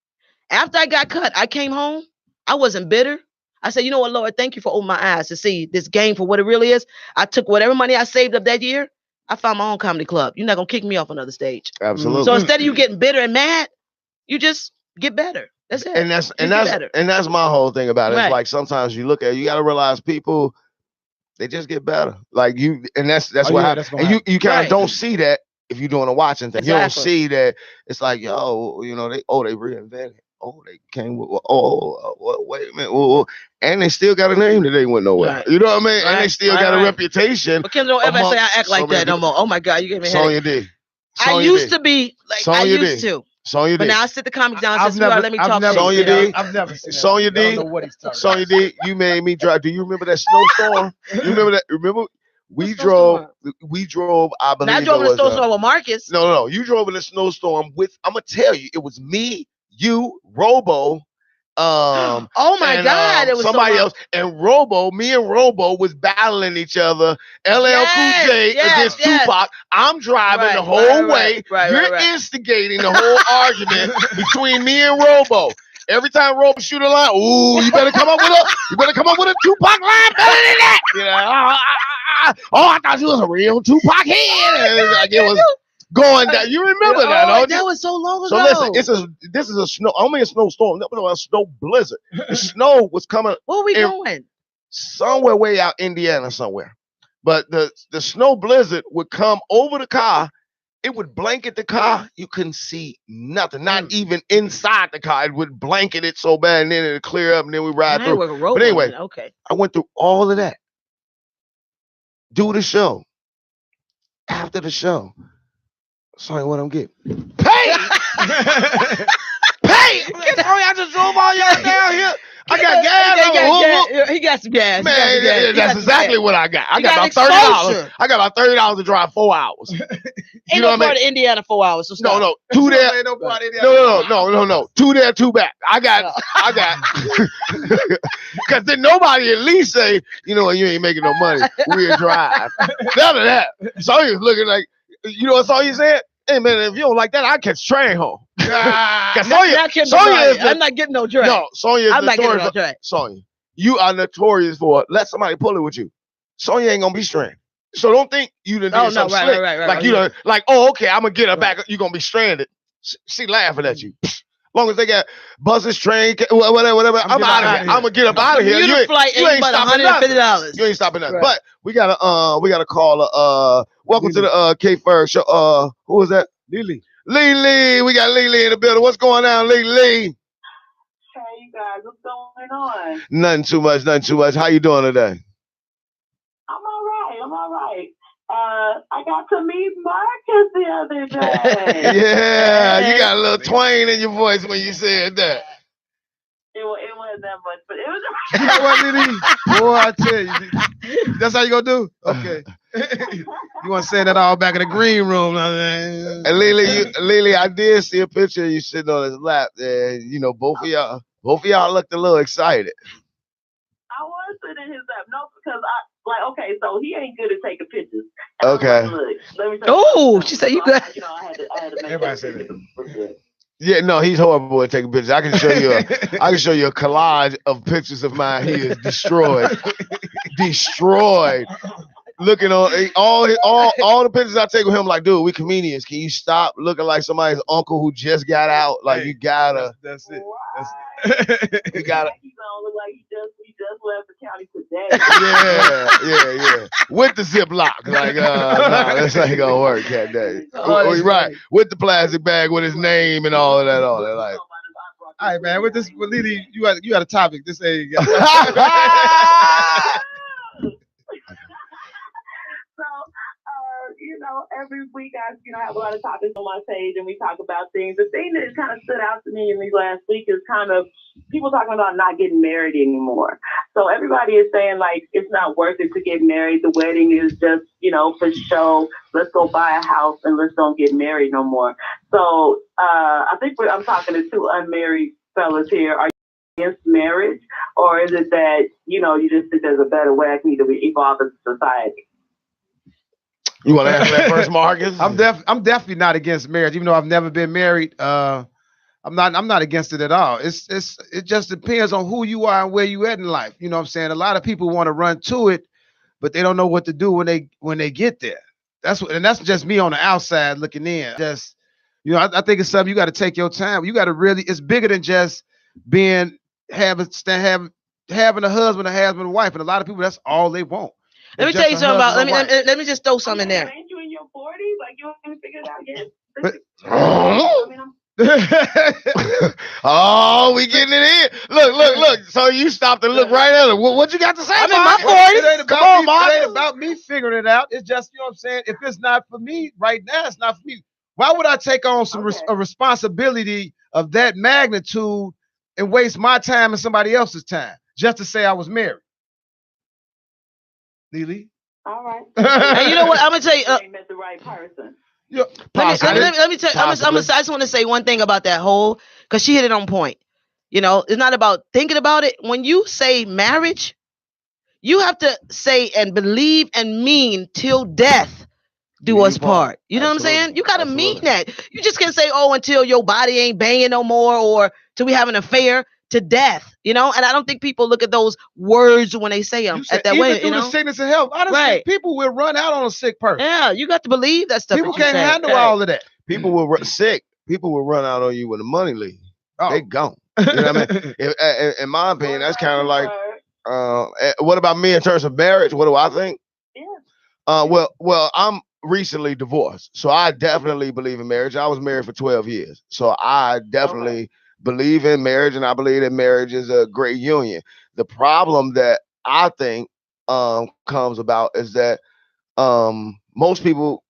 After I got cut, I came home. I wasn't bitter. I said, you know what, Lord, thank you for opening my eyes to see this game for what it really is. I took whatever money I saved up that year. I found my own comedy club. You're not gonna kick me off another stage. Absolutely. So instead of you getting bitter and mad, you just get better. That's it. And that's my whole thing about it. Right. It's like sometimes you look at it, you got to realize people, They just get better. Like you, and that's what happens. And you kind of don't see that if you're doing a watching thing. Exactly. You don't see that. It's like, yo, you know, they reinvented. Oh, they came with, wait a minute. And they still got a name that they went nowhere. Right. You know what I mean? Right. And they still got a reputation. But Kim don't ever say I act like that no more. Oh my God, you gave me a headache. Sonya D. I used to be like, I used to. Sonya D. But now I sit the comics down and say, let me talk to Sonya D. I've never seen that. Sonya D. I don't know what he's talking Sonya D. You made me drive. Do you remember that snowstorm? You remember that? Remember? We drove, I believe. I drove in a snowstorm with Marcus. No. You drove in a snowstorm with, I'm going to tell you, it was me, you, Robo. Oh my God, it was somebody else. And me and Robo was battling each other. LL Cool J against Tupac. I'm driving the whole way. You're instigating the whole argument between me and Robo. Every time Robo shoot a line, ooh, you better come up with a Tupac line better than that. You know, I thought you was a real Tupac head. Like it was going down. You remember that? Oh, that was so long ago. So listen, this is a snow. Only a snowstorm. No, a snow blizzard. The snow was coming. Where we going? Somewhere way out Indiana somewhere. But the snow blizzard would come over the car. It would blanket the car. You couldn't see nothing, not even inside the car. It would blanket it so bad, and then it'd clear up, and then we ride through. But anyway, I went through all of that. Do the show. After the show, sorry, what I'm getting? Pay! Pay! I just drove all y'all down here. I got gas. He got some gas. Man, that's exactly what I got. I got about $30. I got about $30 to drive 4 hours. Ain't no part of Indiana 4 hours. So no. 2 there. No. 2 there, 2 back. I got. Because then nobody at least say, you know what, you ain't making no money. We'll drive. None of that. So he was looking like, you know what Sonya said? Hey man, if you don't like that, I catch train home. I'm not getting no drag. No, Sonya is notorious. Sonya, you are notorious for let somebody pull it with you. Sonya ain't gonna be stranded. So don't think you done did something slick. Like you done, like, oh, okay, I'm gonna get her back. You're gonna be stranded. She laughing at you. As long as they got buses, train, whatever, I'm out of here. I'm gonna get up out of here. You ain't stopping $150. You ain't stopping nothing. But we gotta call welcome to the K Ferg show. Who was that? Lily. We got Lily in the building. What's going on, Lily? Hey, you guys, what's going on? Nothing too much. How you doing today? I'm all right. I got to meet Marcus the other day. Yeah, you got a little twang in your voice when you said that. It wasn't that much, but it was. You know what, Lily? Boy, I tell you, that's how you gonna do? Okay. You want to say that all back in the green room? And Lily, I did see a picture of you sitting on his lap, and you know both of y'all looked a little excited. I was sitting in his lap, no, because okay, so he ain't good at taking pictures. Okay. Oh, she said you good. I had to make everybody say that. Yeah, no, he's horrible at taking pictures. I can show you a collage of pictures of mine. He is destroyed. Looking on all the pictures I take with him, like, dude, we comedians. Can you stop looking like somebody's uncle who just got out? Like, you gotta. That's it. You gotta. He don't look like he just left the county today. Yeah. With the Ziploc, like, nah, this ain't gonna work that day. Right, with the plastic bag with his name and all of that. Like, all right, man. With Lily, you got a topic. This ain't. Every week I, have a lot of topics on my page and we talk about things. The thing that kind of stood out to me in these last week is kind of people talking about not getting married anymore. So everybody is saying like, it's not worth it to get married. The wedding is just, for show. Let's go buy a house and let's don't get married no more. So I think I'm talking to two unmarried fellas here. Are you against marriage, or is it that, you just think there's a better way I can either evolve as a society? You want to answer that first, Marcus? I'm definitely not against marriage, even though I've never been married. I'm not against it at all. It just depends on who you are and where you at in life. You know what I'm saying? A lot of people want to run to it, but they don't know what to do when they get there. That's just me on the outside looking in. Just I think it's something you got to take your time. You got to really. It's bigger than just having a husband and wife, and a lot of people that's all they want. Let me tell you something about. Let me just throw something in there. Ain't you in your 40s? Like you haven't figured it out yet? Oh, we getting it in. Look. So you stopped and look right at her. What you got to say? I'm in my 40s. Come on, Mark. It ain't about me figuring it out. It's just, you know what I'm saying? If it's not for me right now, it's not for me. Why would I take on a responsibility of that magnitude and waste my time and somebody else's time just to say I was married? Lily? All right. And you know what? I'm gonna tell you. You met the right person. Let me tell you. I just want to say one thing about that whole, because she hit it on point. You know, it's not about thinking about it. When you say marriage, you have to say and believe and mean till death do us part. You know what I'm saying? You gotta mean that. You just can't say, oh, until your body ain't banging no more, or till we have an affair, to death. You know, and I don't think people look at those words when they say them at that way. You know, the sickness and health. Honestly, people will run out on a sick person. Yeah, you got to believe that stuff. People can't handle all of that. People will sick. People will run out on you when the money leaves. They gone. You know what I mean? In my opinion, that's kind of like. What about me in terms of marriage? What do I think? Yeah. Well, I'm recently divorced, so I definitely believe in marriage. I was married for 12 years, so I definitely believe in marriage, and I believe that marriage is a great union. The problem that I think comes about is that most people,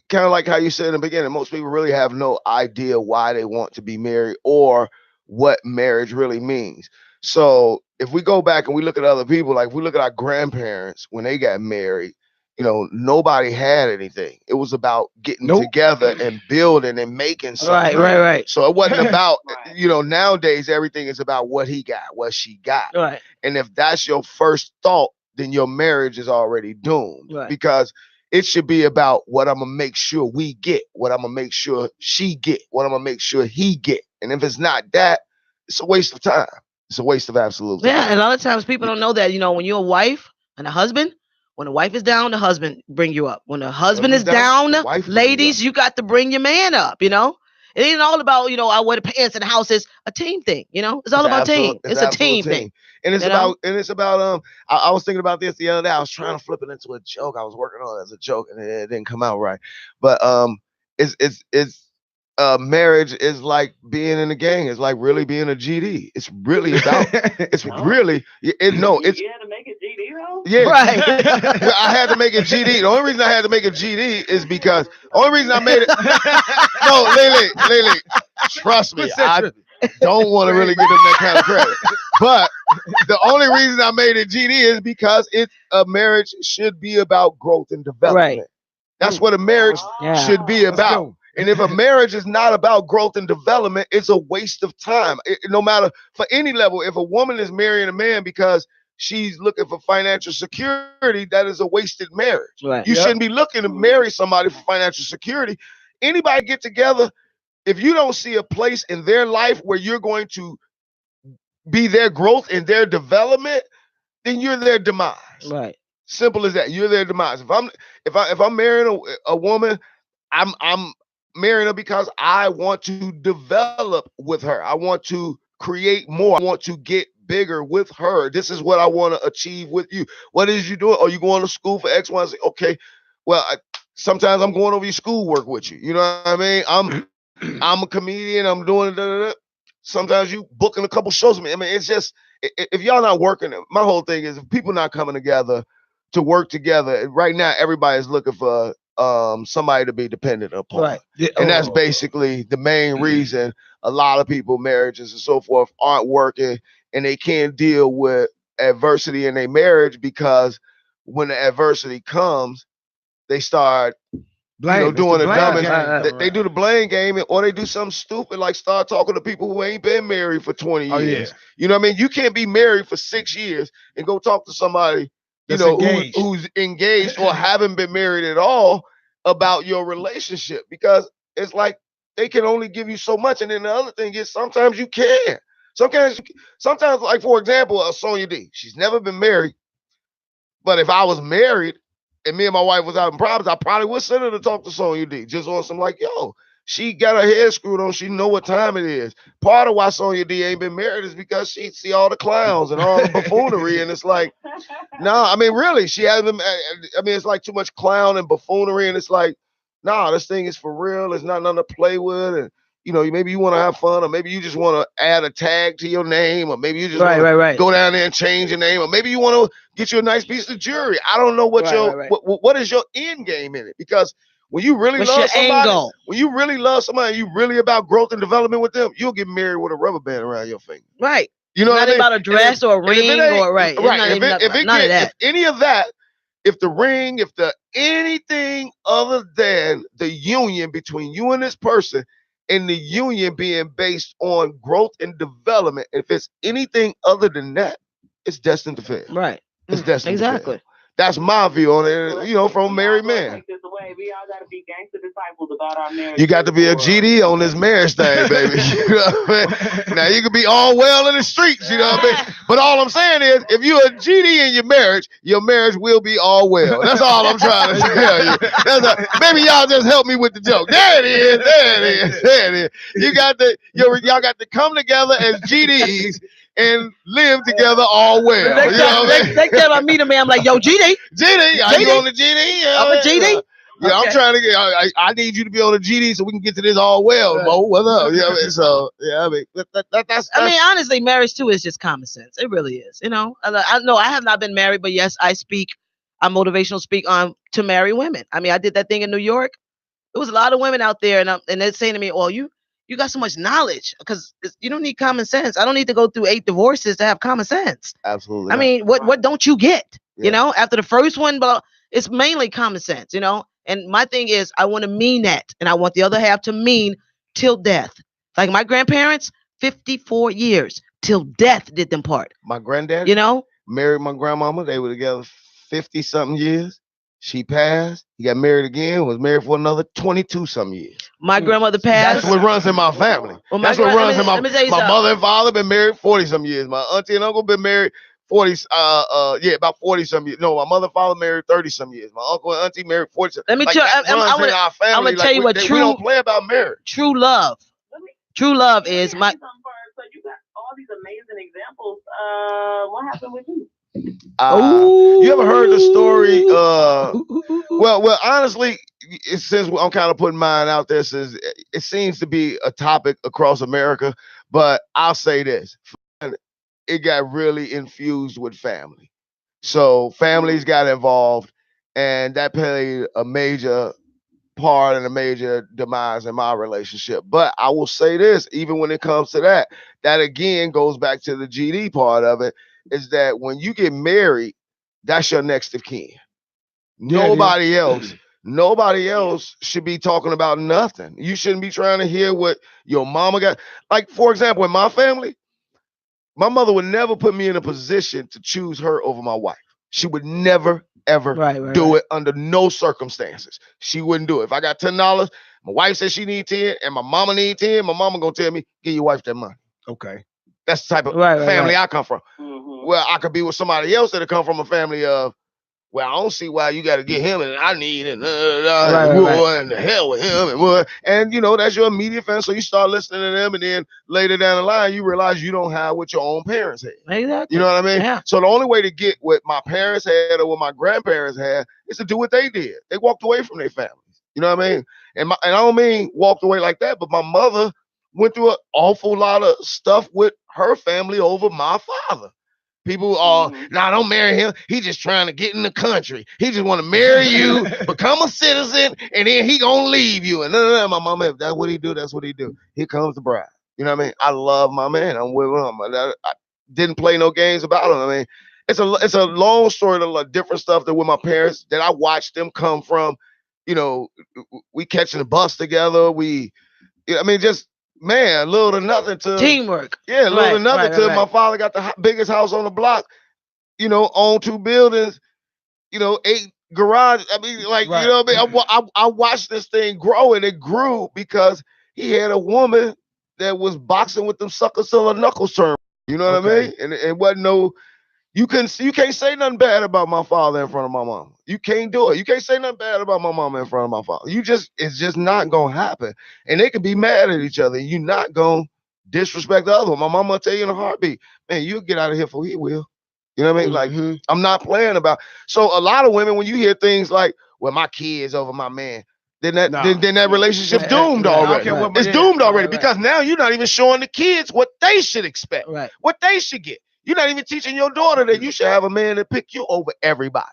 kind of like how you said in the beginning, most people really have no idea why they want to be married or what marriage really means. So if we go back and we look at other people, like we look at our grandparents when they got married, you know, nobody had anything. It was about getting together and building and making something. Right. So it wasn't about, you know, nowadays everything is about what he got, what she got. Right. And if that's your first thought, then your marriage is already doomed. Right. Because it should be about what I'm gonna make sure we get, what I'm gonna make sure she get, what I'm gonna make sure he get. And if it's not that, it's a waste of time. It's a waste of absolute time. Yeah, and a lot of times people don't know that, you know, when you're a wife and a husband, when the wife is down, the husband bring you up. When the husband is down, ladies, you got to bring your man up, you know? It ain't all about, you know, I wear the pants in the house. It's a team thing, you know? It's all about team. It's a team thing. And it's about, I was thinking about this the other day. I was trying to flip it into a joke. I was working on it as a joke and it didn't come out right. But marriage is like being in a gang. It's like really being a GD. It's really about. It's really. You had to make it GD though. Yeah, right. I had to make it GD. The only reason I had to make it GD is because the only reason I made it. No, Lily, trust me, I don't want to really give them that kind of credit. But the only reason I made it GD is because a marriage should be about growth and development. Right. That's what a marriage should be about. And if a marriage is not about growth and development, it's a waste of time. No matter for any level, if a woman is marrying a man because she's looking for financial security, that is a wasted marriage. Right. You shouldn't be looking to marry somebody for financial security. Anybody get together, if you don't see a place in their life where you're going to be their growth and their development, then you're their demise. Right. Simple as that. You're their demise. If I'm marrying a woman, I'm marrying her because I want to develop with her. I want to create more. I want to get bigger with her. This is what I want to achieve with you. What is you doing? Are you going to school for X, Y, Z? Okay. Well, sometimes I'm going over your schoolwork with you. You know what I mean? I'm a comedian. I'm doing it. Sometimes you booking a couple shows with me. I mean, it's just, if y'all not working, my whole thing is if people not coming together to work together. Right now, everybody's looking for somebody to be dependent upon. Right. Yeah. And that's basically the main reason a lot of people, marriages and so forth, aren't working and they can't deal with adversity in their marriage because when the adversity comes, they start doing the dumbest. They do the blame game, or they do something stupid like start talking to people who ain't been married for 20 years. Yeah. You know what I mean? You can't be married for 6 years and go talk to somebody who's engaged or haven't been married at all about your relationship, because it's like they can only give you so much. And then the other thing is sometimes you can. Sometimes like, for example, Sonya D, she's never been married. But if I was married and me and my wife was out in Providence, I probably would send her to talk to Sonya D. Just on some like, yo, she got her head screwed on. She know what time it is. Part of why Sonya D ain't been married is because she see all the clowns and all the buffoonery. And it's like, No, I mean, really, she has them. I mean, it's like too much clown and buffoonery, and it's like, nah, this thing is for real. It's not nothing to play with, and maybe you want to have fun, or maybe you just want to add a tag to your name, or maybe you just want to go down there and change your name, or maybe you want to get you a nice piece of jewelry. I don't know what what is your end game in it, because when you really love somebody, you really about growth and development with them, you'll get married with a rubber band around your finger. Right. You know, not about a dress or a ring or right. If any of that, if the ring, if the anything other than the union between you and this person, and the union being based on growth and development, if it's anything other than that, it's destined to fail. Right. It's destined to fail. That's my view on it, from a married man. We all got to be gangster disciples about our marriage. You got to be a GD on this marriage thing, baby. You know what I mean? Now, you can be all well in the streets, you know what I mean? But all I'm saying is, if you're a GD in your marriage will be all well. That's all I'm trying to tell you. Maybe y'all just help me with the joke. There it is. Y'all got to come together as GDs and live together all well. Next time I meet a man, I'm like, yo, GD. Are you on the GD? I'm a GD. Yeah, okay. I'm trying to get. I need you to be on the GD so we can get to this all well, Mo. What's up? So that's. I mean, honestly, marriage too is just common sense. It really is. I know I have not been married, but yes, I motivational speak on to marry women. I mean, I did that thing in New York. There was a lot of women out there, and they're saying to me, "Well, you got so much knowledge because you don't need common sense. I don't need to go through 8 divorces to have common sense." Absolutely. I mean, what don't you get? Yeah. After the first one, but it's mainly common sense. And my thing is, I want to mean that, and I want the other half to mean till death. Like my grandparents, 54 years till death did them part. My granddad, married my grandmama. They were together 50-something years. She passed. He got married again. Was married for another 22-something years. My grandmother passed. That's what runs in my family. Well, that's what runs in my mother and father been married 40-some years. My auntie and uncle been married 40, about 40-some years. No, my mother and father married 30-some years. My uncle and auntie married 40. Let me tell you, I'm gonna tell you what we don't play about marriage. True love. True love is my. So you got all these amazing examples. What happened with you? You ever heard the story? Well, honestly, since I'm kind of putting mine out there, since it seems to be a topic across America, but I'll say this. It got really infused with family. So families got involved, and that played a major part and a major demise in my relationship. But I will say this, even when it comes to that again goes back to the GD part of it, is that when you get married, that's your next of kin. Nobody else should be talking about nothing. You shouldn't be trying to hear what your mama got. Like, for example, in my family, my mother would never put me in a position to choose her over my wife. She would never, ever do it under no circumstances. She wouldn't do it. If I got $10, my wife says she needs 10, and my mama needs 10, my mama gonna tell me, give your wife that money. Okay. That's the type of family I come from. Mm-hmm. Well, I could be with somebody else that come from a family of, well, I don't see why you got to get him and I need and and the hell with him and that's your immediate family. So you start listening to them, and then later down the line you realize you don't have what your own parents had. Exactly. You know what I mean? Yeah. So the only way to get what my parents had or what my grandparents had is to do what they did. They walked away from their families. You know what I mean? And I don't mean walked away like that, but my mother went through an awful lot of stuff with her family over my father. People are, don't marry him. He just trying to get in the country. He just want to marry you, become a citizen, and then he gonna leave you. And my mama, if that's what he do, that's what he do. Here comes the bride. You know what I mean? I love my man. I'm with him. I didn't play no games about him. I mean, it's a long story, a lot of different stuff that with my parents that I watched them come from. We catching the bus together. Just. Man, little to nothing to teamwork. Yeah, little to nothing to my father got the biggest house on the block, owned 2 buildings, 8 garages. I mean, I watched this thing grow, and it grew because he had a woman that was boxing with them suckers till her knuckles turned. You know what I mean? And it wasn't no. You can't say nothing bad about my father in front of my mama. You can't do it. You can't say nothing bad about my mama in front of my father. It's just not gonna happen. And they can be mad at each other. You're not gonna disrespect the other one. My mama will tell you in a heartbeat, man, you'll get out of here before he will. You know what I mean? Like, I'm not playing about. So a lot of women, when you hear things like, well, my kids over my man, then that relationship's doomed already. It's doomed already because now you're not even showing the kids what they should expect, what they should get. You're not even teaching your daughter that you should have a man that pick you over everybody.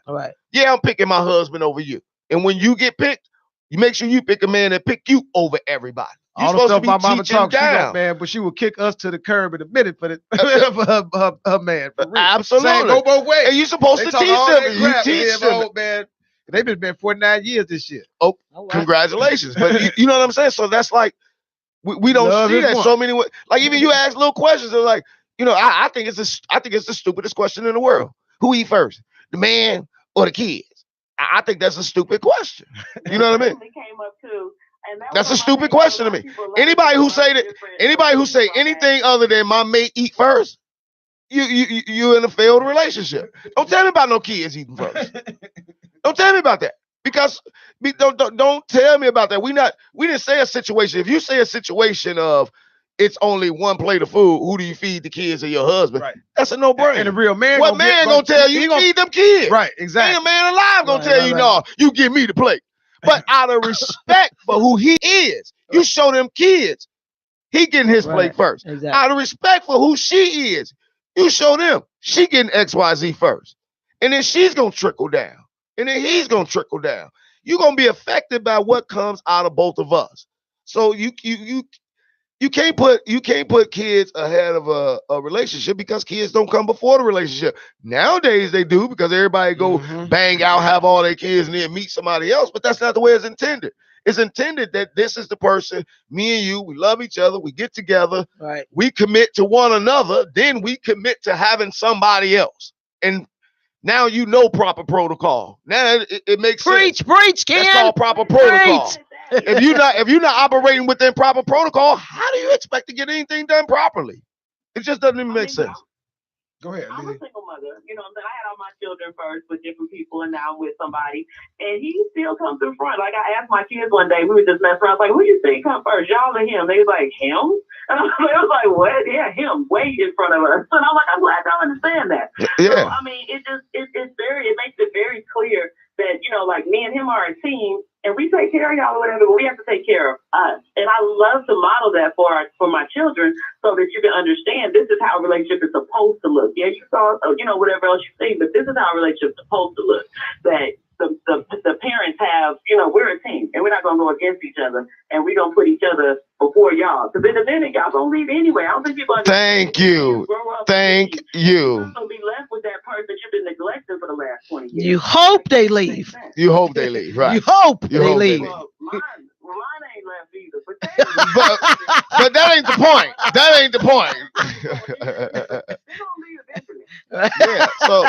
Yeah, I'm picking my husband over you. And when you get picked, you make sure you pick a man that pick you over everybody. You're all the stuff my mama talks, man, but she would kick us to the curb in a minute for her man. For real. Absolutely. Same, go both ways. And you're supposed to teach them. You teach them. Man. They've been 49 years this year. Oh, congratulations. But you know what I'm saying? So that's like, we don't see that so many ways. Like, even you ask little questions, they're like, you know, I think it's the stupidest question in the world. Who eat first, the man or the kids? I think that's a stupid question. You know what I mean? That's a stupid question to me. Anybody who say anything other than my mate eat first, you in a failed relationship. Don't tell me about no kids eating first. Don't tell me about that. Because don't tell me about that. We didn't say a situation. If you say a situation of it's only one plate of food, who do you feed, the kids or your husband? Right. That's a no-brainer. And a real man, what man gonna tell you feed them kids? Right, exactly. Ain't a man alive gonna tell you, no, you give me the plate. But out of respect for who he is, you show them kids he getting his plate first. Exactly. Out of respect for who she is, you show them she getting XYZ first. And then she's gonna trickle down. And then he's gonna trickle down. You're gonna be affected by what comes out of both of us. So you can't put kids ahead of a relationship because kids don't come before the relationship. Nowadays they do because everybody go bang out, have all their kids, and then meet somebody else. But that's not the way it's intended. It's intended that this is the person, me and you, we love each other, we get together, we commit to one another, then we commit to having somebody else. And now you know proper protocol. Now it makes sense. Preach, Ken. That's called proper protocol. If you're not operating within proper protocol, how do you expect to get anything done properly? It just doesn't even make sense. Go ahead. I'm a single mother. You know what I'm saying? I had all my children first with different people, and now I'm with somebody. And he still comes in front. Like, I asked my kids one day, we were just messing around. I was like, who do you think come first, y'all or him? They was like, him? And I was like, what? Yeah, him, way in front of us. And I'm like, I'm glad y'all understand that. Yeah. So, I mean, it makes it very clear that, you know, like, me and him are a team, and we take care of y'all or whatever, but we have to take care of us. And I love to model that for my children so that you can understand this is how a relationship is supposed to look. Yeah, you saw, you know, whatever else you see, but this is how a relationship is supposed to look. That the parents have, you know, we're a team, and we're not going to go against each other, and we're going to put each other before y'all. Because in the end, y'all going to leave anyway. I don't think people understand. Thank you. Thank you. You're going to be left with that person that you've been neglecting for the last 20 years. You hope they leave. You hope they leave, right? You hope they leave. Well, mine ain't left either. But that ain't the point. That ain't the point. They're going to leave eventually. Yeah. So,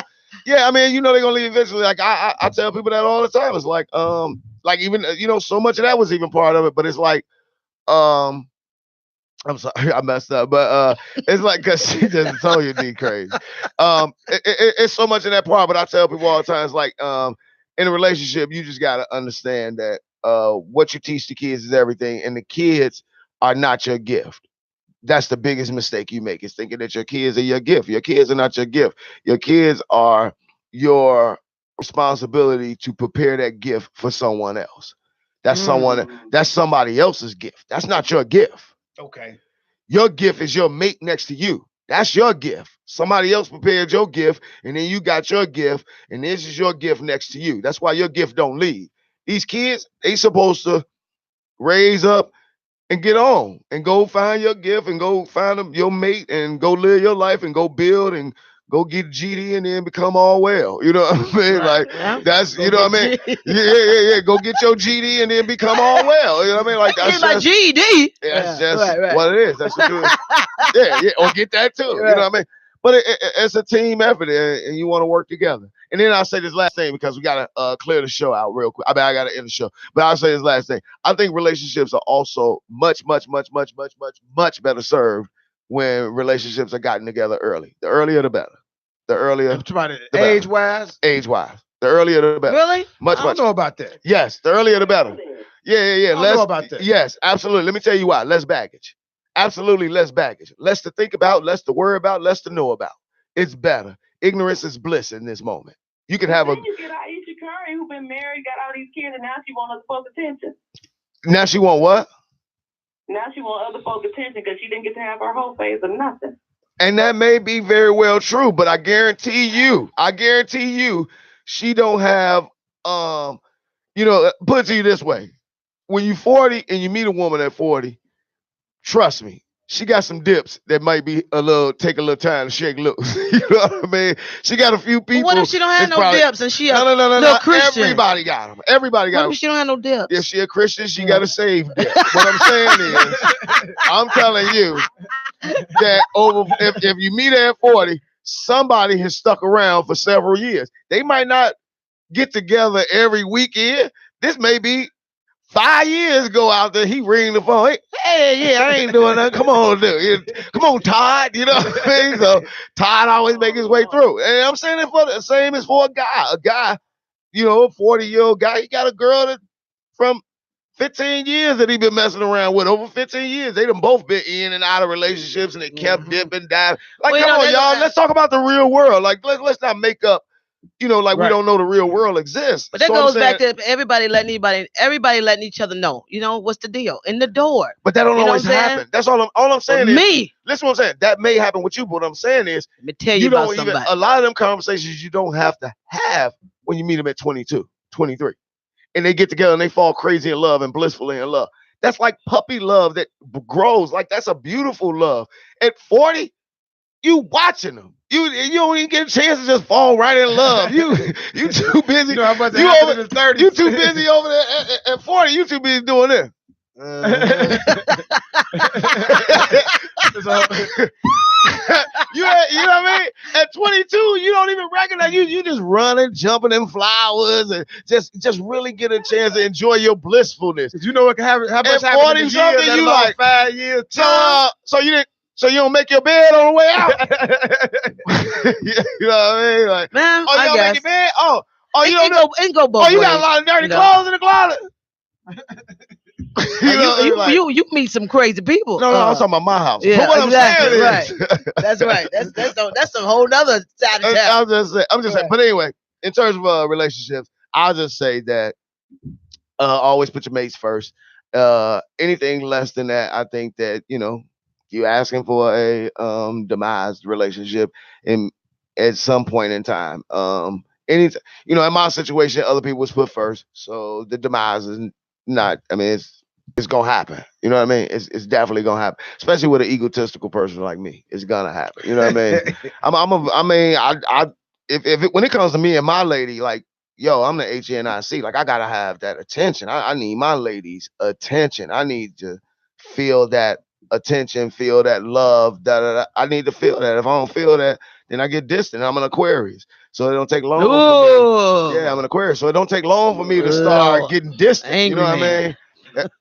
yeah, I mean, you know, they're gonna leave eventually. Like I tell people that all the time. It's like even, you know, so much of that was even part of it, but it's like, I'm sorry, I messed up, but it's like, cause she just told you D crazy. It's so much in that part, but I tell people all the time, it's like, in a relationship, you just gotta understand that what you teach the kids is everything, and the kids are not your gift. That's the biggest mistake you make, is thinking that your kids are your gift. Your kids are not your gift. Your kids are your responsibility to prepare that gift for someone else. That's somebody else's gift. That's not your gift. Okay. Your gift is your mate next to you. That's your gift. Somebody else prepared your gift, and then you got your gift, and this is your gift next to you. That's why your gift don't leave. These kids, they supposed to raise up and get on and go find your gift and go find your mate and go live your life and go build and go get GD and then become all well. You know what I mean? Right. Like, that's, you know what I mean? Yeah. Go get your GD and then become all well. You know what I mean? Like, that's my GD. That's just what it is. That's what you yeah. Or get that too. You know what I mean? But it's a team effort, and you want to work together. And then I'll say this last thing, because we got to clear the show out real quick. I got to end the show. But I'll say this last thing. I think relationships are also much better served when relationships are gotten together early. The earlier, the better. The earlier. Age-wise? Age-wise. The earlier, the better. Really? Much. I don't know about that. Yes, the earlier, the better. Yeah. I don't know about that. Yes, absolutely. Let me tell you why. Less baggage. Absolutely less baggage. Less to think about, less to worry about, less to know about. it's better. Ignorance is bliss in this moment. You can have a. You get Aisha Curry, who been married, got all these kids, and now she want other folks' attention. Now she want what? Now she want other folks' attention because she didn't get to have her whole phase of nothing. And that may be very well true, but I guarantee you, she don't have, put it to you this way. When you're 40 and you meet a woman at 40, trust me, she got some dips that might be take a little time to shake loose. You know what I mean? She got a few people. But what if she don't have no dips and she a little Christian? Everybody got them. Everybody got them. What if she don't have no dips? If she a Christian, she got a saved dip. What I'm saying is, I'm telling you that if you meet her at 40, somebody has stuck around for several years. They might not get together every weekend. This may be 5 years ago out there, he ring the phone. Hey, I ain't doing nothing. Come on, dude. Come on, Todd. You know what I mean? So Todd always make his way through. And I'm saying it for the same as for a guy. A guy, a 40-year-old guy, he got a girl that from 15 years that he been messing around with. Over 15 years. They done both been in and out of relationships and they kept dipping, diving. Like, come on, y'all. Let's talk about the real world. Like, let's not make up. We don't know the real world exists. But that goes back to everybody letting each other know, what's the deal in the door. But that don't always happen. That's all I'm saying. Me. Listen what I'm saying. That may happen with you, but what I'm saying is, let me tell you about somebody. A lot of them conversations you don't have to have when you meet them at 22, 23. And they get together and they fall crazy in love and blissfully in love. That's like puppy love that grows. Like, that's a beautiful love. At 40, you watching them. You don't even get a chance to just fall right in love. You too busy. You know how much happened in the 30s. You too busy over there at 40. You too busy doing this. You know what I mean? At 22, you don't even recognize you just running, jumping in flowers, and just really get a chance to enjoy your blissfulness. You know what can happen? How much happened in the year? You like 5 years. So you don't make your bed on the way out. You know what I mean? Like, man, you don't make your bed? You don't know. It go both ways. You got a lot of dirty clothes in the closet. You meet some crazy people. No, I'm talking about my house. Yeah, but what exactly, I'm saying is, that's right. That's a whole other side of town. I'm just saying. But anyway, in terms of relationships, I'll just say that always put your mates first. Anything less than that, I think that you asking for a demised relationship at some point in time. In my situation, other people was put first, so the demise is not. I mean, it's gonna happen. You know what I mean? It's definitely gonna happen, especially with an egotistical person like me. It's gonna happen. You know what I mean? When it comes to me and my lady, like, yo, I'm the HNIC. Like, I gotta have that attention. I need my lady's attention. I need to feel that attention, feel that love. I need to feel that. If I don't feel that, then I get distant. I'm an Aquarius, so it don't take long. For me. Yeah, I'm an Aquarius, so it don't take long for me to start getting distant. Angry, you know what I mean?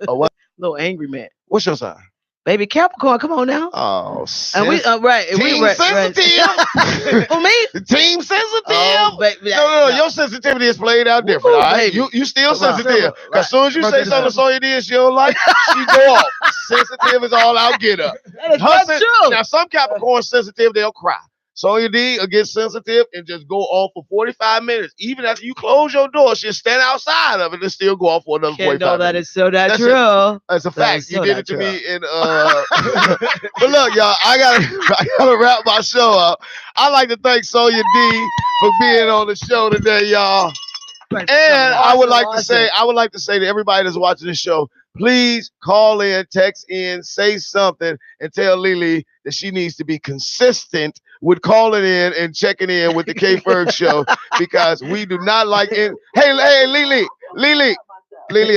What? Little angry man. What's your sign? Baby Capricorn, come on now. Oh, and we right. Team sensitive. For me, team sensitive. Oh, baby, no. Your sensitivity is played out different. All right, you still sensitive. As soon as you say something to Sonya D she don't like, she go off. Sensitive is all out. Get up. That's true. Now some Capricorn sensitive, they'll cry. Sonya D will get sensitive and just go off for 45 minutes. Even after you close your door, she'll stand outside of it and still go off for another 45 minutes. That is so not true. That's a fact. You did it to me in But look, y'all, I gotta wrap my show up. I'd like to thank Sonya D for being on the show today, y'all. And I would like to say to everybody that's watching this show, please call in, text in, say something, and tell Lily that she needs to be consistent with calling in and checking in with the K Ferg show, because we do not like it. Hey, Lily,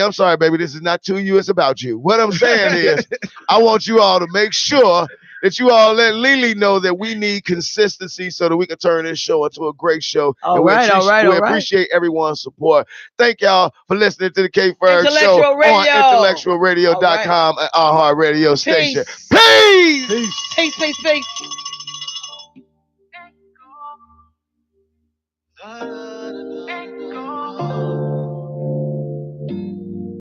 I'm sorry, baby. This is not to you. It's about you. What I'm saying is, I want you all to make sure that you all let Lily know that we need consistency so that we can turn this show into a great show. All right. We appreciate everyone's support. Thank y'all for listening to the K Ferg show on IntellectualRadio.com and our heart radio station. Peace.